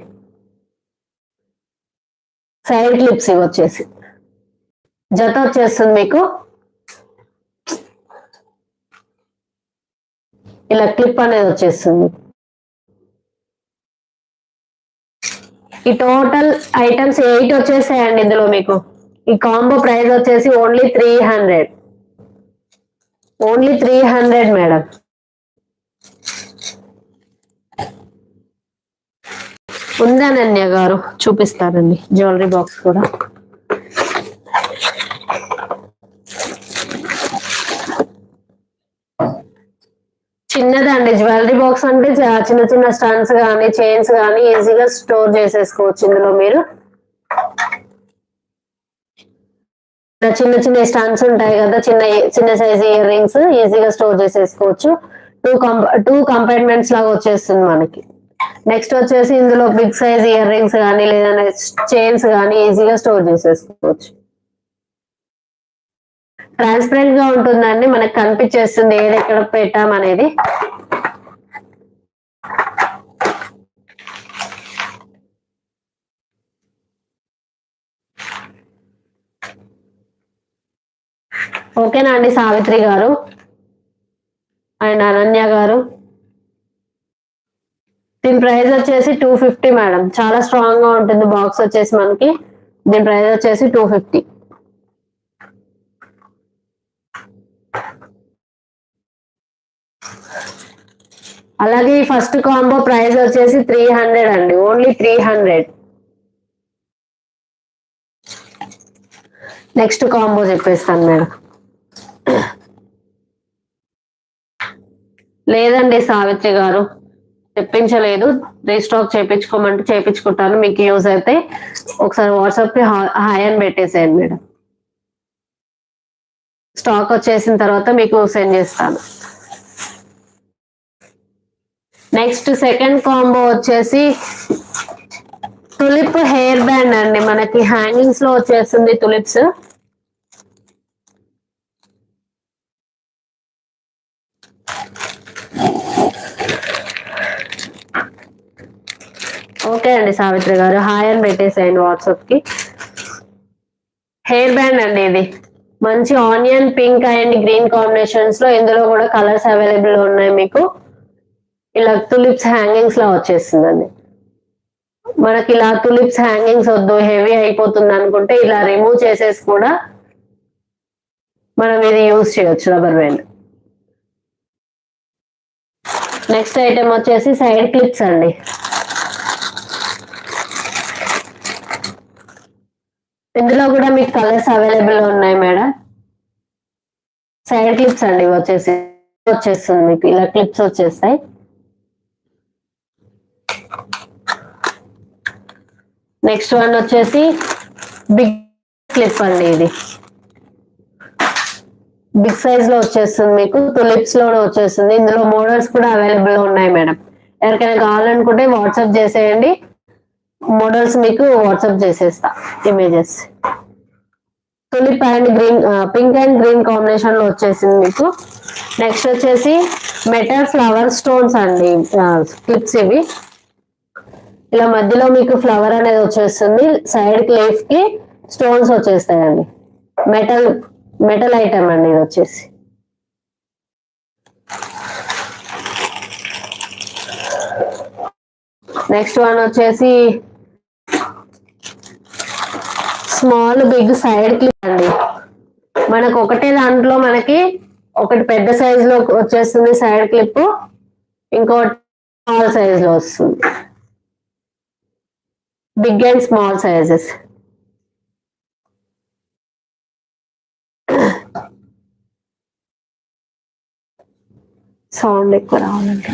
సైడ్ క్లిప్స్ ఇవి వచ్చేసి జత వచ్చేస్తుంది మీకు. ఇలా క్లిప్ అనేది వచ్చేస్తుంది. ఈ టోటల్ ఐటమ్స్ 8 వచ్చేసాయండి ఇందులో మీకు. ఈ కాంబో ప్రైస్ వచ్చేసి ఓన్లీ 300 మేడం. ఉందానన్య గారు చూపిస్తారండి జ్యువెలరీ బాక్స్ కూడా. చిన్నదండి జ్యువెలరీ బాక్స్ అంటే చిన్న చిన్న స్టన్స్ కానీ చైన్స్ కానీ ఈజీగా స్టోర్ చేసేసుకోవచ్చు ఇందులో మీరు. చిన్న చిన్న స్టన్స్ ఉంటాయి కదా, చిన్న సైజ్ ఇయర్ రింగ్స్ ఈజీగా స్టోర్ చేసేసుకోవచ్చు. 2 కంపార్ట్మెంట్స్ లాగా వచ్చేస్తుంది మనకి. నెక్స్ట్ వచ్చేసి ఇందులో బిగ్ సైజ్ ఇయర్ రింగ్స్ కానీ లేదా చైన్స్ కానీ ఈజీగా స్టోర్ చేసేసుకోవచ్చు. ట్రాన్స్పరెంట్ గా ఉంటుందండి, మనకు కనిపించేస్తుంది ఏది ఎక్కడ పెట్టామనేది. ఓకేనా అండి సావిత్రి గారు అండ్ అనన్య గారు. దీని ప్రైస్ వచ్చేసి 250 మేడం. చాలా స్ట్రాంగ్ గా ఉంటుంది బాక్స్ వచ్చేసి మనకి. దీని ప్రైస్ వచ్చేసి 250. అలాగే ఈ ఫస్ట్ కాంబో ప్రైస్ వచ్చేసి 300 అండి, ఓన్లీ 300. నెక్స్ట్ కాంబో చెప్పేస్తాను మేడం. లేదండి సావిత్రి గారు, తెప్పించలేదు, రీస్టాక్ చేయించుకోమంటే చేయించుకుంటాను, మీకు యూజ్ అయితే ఒకసారి వాట్సాప్ కి హాయ్ అని పెట్టేసేయండి మేడం. స్టాక్ వచ్చేసిన తర్వాత మీకు సెండ్ చేస్తాను. నెక్స్ట్ సెకండ్ కాంబో వచ్చేసి తులిప్ హెయిర్ బ్యాండ్ అండి, మనకి హ్యాంగింగ్స్ లో వచ్చేస్తుంది తులిప్స్. ఓకే అండి సావిత్రి గారు, హాయ్ అని పెట్టేసేయండి వాట్సాప్ కి. హెయిర్ బ్యాండ్ అండి ఇది, మంచి onion pink and green combinations లో, ఇందులో కూడా కలర్స్ అవైలబుల్ ఉన్నాయి మీకు. ఇలా తులిప్స్ హ్యాంగింగ్స్ లా వచ్చేస్తుందండి. మనకి ఇలా తులిప్స్ హ్యాంగింగ్స్ వద్దు, హెవీ అయిపోతుంది అనుకుంటే ఇలా రిమూవ్ చేసేసి కూడా మనం ఇది యూజ్ చేయొచ్చు, రబ్బర్ బ్యాండ్. నెక్స్ట్ ఐటమ్ వచ్చేసి సైడ్ క్లిప్స్ అండి. ఇందులో కూడా మీకు కలర్స్ అవైలబుల్ ఉన్నాయి మేడం. సైడ్ క్లిప్స్ అండి వచ్చేస్తుంది మీకు, ఇలా క్లిప్స్ వచ్చేస్తాయి. నెక్స్ట్ వన్ వచ్చేసి బిగ్ క్లిప్ అండి, ఇది బిగ్ సైజ్ లో వచ్చేస్తుంది మీకు, తులిప్స్ లో వచ్చేస్తుంది. ఇందులో మోడల్స్ కూడా అవైలబుల్ ఉన్నాయి మేడం. ఎవరికైనా కావాలనుకుంటే వాట్సాప్ చేసేయండి, మోడల్స్ మీకు వాట్సాప్ చేసేస్తా images. Tulip and green, pink and green combination లో వచ్చేసింది మీకు. నెక్స్ట్ వచ్చేసి మెటల్ ఫ్లవర్ స్టోన్స్ అండి, క్లిప్స్ ఇవి. ఇలా మధ్యలో మీకు ఫ్లవర్ అనేది వచ్చేస్తుంది, సైడ్ క్లిప్ కి స్టోన్స్ వచ్చేస్తాయండి. మెటల్ ఐటమ్ అండి ఇది వచ్చేసి. నెక్స్ట్ వన్ వచ్చేసి స్మాల్ బిగ్ సైడ్ క్లిప్ అండి. మనకు ఒకటే దాంట్లో మనకి ఒకటి పెద్ద సైజ్ లో వచ్చేస్తుంది సైడ్ క్లిప్, ఇంకోటి స్మాల్ సైజ్ లో వస్తుంది. Big and small sizes. Sound ఎక్కువ రావాలంటే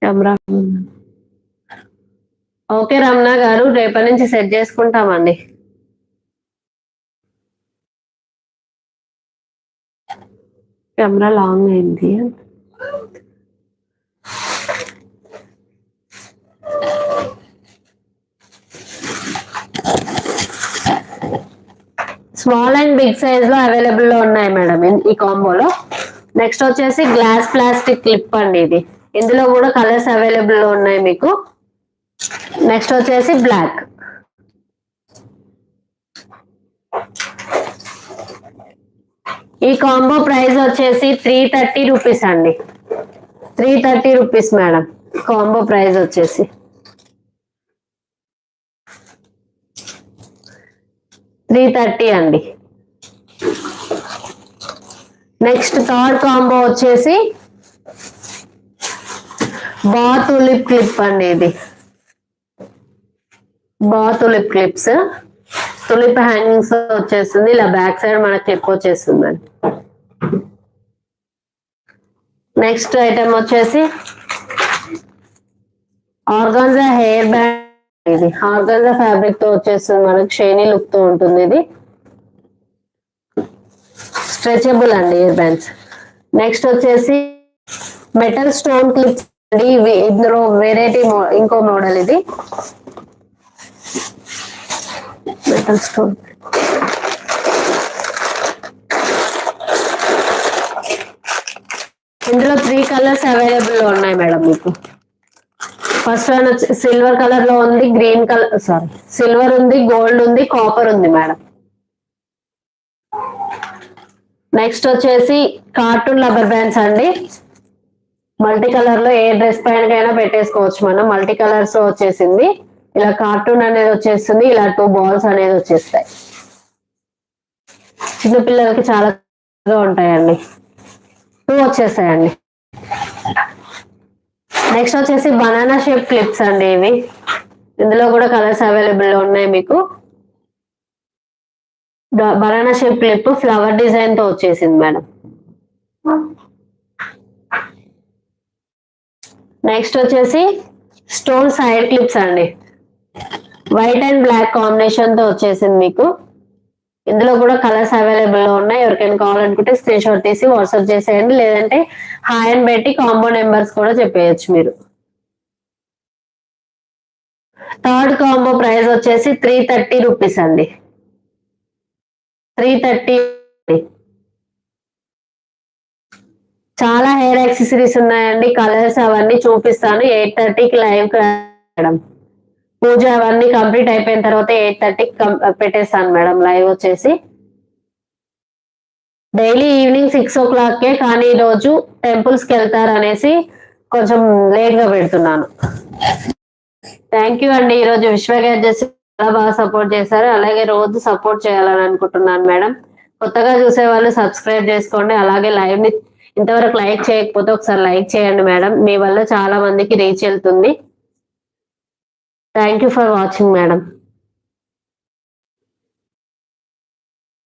కెమెరా. ఓకే రమణ గారు, రేపటి నుంచి సెట్ చేసుకుంటామండి. కెమెరా లాంగ్ అయింది. స్మాల్ అండ్ బిగ్ సైజ్ లో అవైలబుల్ లో ఉన్నాయి మేడం ఈ కాంబోలో. నెక్స్ట్ వచ్చేసి గ్లాస్ ప్లాస్టిక్ క్లిప్ అండి ఇది, ఇందులో కూడా కలర్స్ అవైలబుల్ లో ఉన్నాయి మీకు. నెక్స్ట్ వచ్చేసి బ్లాక్. ఈ కాంబో ప్రైస్ వచ్చేసి 330 రూపీస్ అండి, 330 రూపీస్ మేడం కాంబో ప్రైస్ వచ్చేసి. $330 అండి. నెక్స్ట్ థర్డ్ కాంబో వచ్చేసి తులిప్ క్లిప్ అండి, ఇది తులిప్ క్లిప్స్, తులిప్ హ్యాంగింగ్స్ వచ్చేస్తుంది. ఇలా బ్యాక్ సైడ్ మనకి క్లిప్ వచ్చేస్తుందండి. నెక్స్ట్ ఐటమ్ వచ్చేసి ఆర్గాన్జా హెయిర్ బ్యాండ్, ఇది ఆర్గాన్జా ఫ్యాబ్రిక్ తో వచ్చేస్తుంది, మనకి షైనీ లుక్ తో ఉంటుంది. ఇది స్ట్రెచబుల్ అండి ఇయర్ బ్యాండ్స్. నెక్స్ట్ వచ్చేసి మెటల్ స్టోన్ క్లిప్స్ అండి, ఇవి ఇందులో వెరైటీ ఇంకో మోడల్. ఇది మెటల్ స్టోన్, ఇందులో 3 కలర్స్ అవైలబుల్ లో ఉన్నాయి మేడం మీకు. ఫస్ట్ వన్ వచ్చి సిల్వర్ కలర్ లో ఉంది, గ్రీన్ కలర్ సిల్వర్ ఉంది, గోల్డ్ ఉంది, కాపర్ ఉంది మేడం. నెక్స్ట్ వచ్చేసి కార్టూన్ రబ్బర్ బ్యాండ్స్ అండి, మల్టీ కలర్ లో ఏ డ్రెస్ పైనకైనా పెట్టేసుకోవచ్చు మనం, మల్టీ కలర్స్ వచ్చేసింది. ఇలా కార్టూన్ అనేది వచ్చేస్తుంది, ఇలా 2 బాల్స్ అనేది వచ్చేస్తాయి. చిన్నపిల్లలకి చాలా ఉంటాయండి, 2 వచ్చేస్తాయండి. నెక్స్ట్ వచ్చేసి బనానా షేప్ క్లిప్స్ అండి, ఇవి ఇందులో కూడా కలర్స్ అవైలబుల్ లో ఉన్నాయి మీకు. Banana shape clip flower design తో వచ్చేసింది మేడం. నెక్స్ట్ వచ్చేసి స్టోన్ సైడ్ క్లిప్స్ అండి, వైట్ అండ్ బ్లాక్ కాంబినేషన్ తో వచ్చేసింది మీకు. ఇందులో కూడా కలర్స్ అవైలబుల్ లో ఉన్నాయి. ఎవరికైనా కావాలనుకుంటే స్క్రీన్ షాట్ తీసి వాట్సాప్ చేసేయండి, లేదంటే హాయ్ అని పెట్టి కాంబో నెంబర్స్ కూడా చెప్పేయచ్చు మీరు. థర్డ్ కాంబో ప్రైస్ వచ్చేసి 330 రూపీస్ అండి, 330. చాలా హెయిర్ యాక్సెసరీస్ ఉన్నాయండి, కలర్స్ అవన్నీ చూపిస్తాను. 8:30కి లైవ్ మేడం, పూజ అవన్నీ కంప్లీట్ అయిపోయిన తర్వాత 8:30కి పెట్టేస్తాను మేడం లైవ్ వచ్చేసి. డైలీ ఈవినింగ్ 6 o'clockకే, కానీ ఈ రోజు టెంపుల్స్ కి వెళ్తారు అనేసి కొంచెం లేట్ గా పెడుతున్నాను. థ్యాంక్ యూ అండి, ఈరోజు విశ్వ గ్యాడ్జెట్స్ చాలా బాగా సపోర్ట్ చేశారు, అలాగే రోజు సపోర్ట్ చేయాలని అనుకుంటున్నాను మేడం. కొత్తగా చూసే వాళ్ళు సబ్స్క్రైబ్ చేసుకోండి, అలాగే లైవ్ ని ఇంతవరకు లైక్ చేయకపోతే ఒకసారి లైక్ చేయండి మేడం, మీ వల్ల చాలా మందికి రీచ్ వెళ్తుంది. Thank you for watching madam.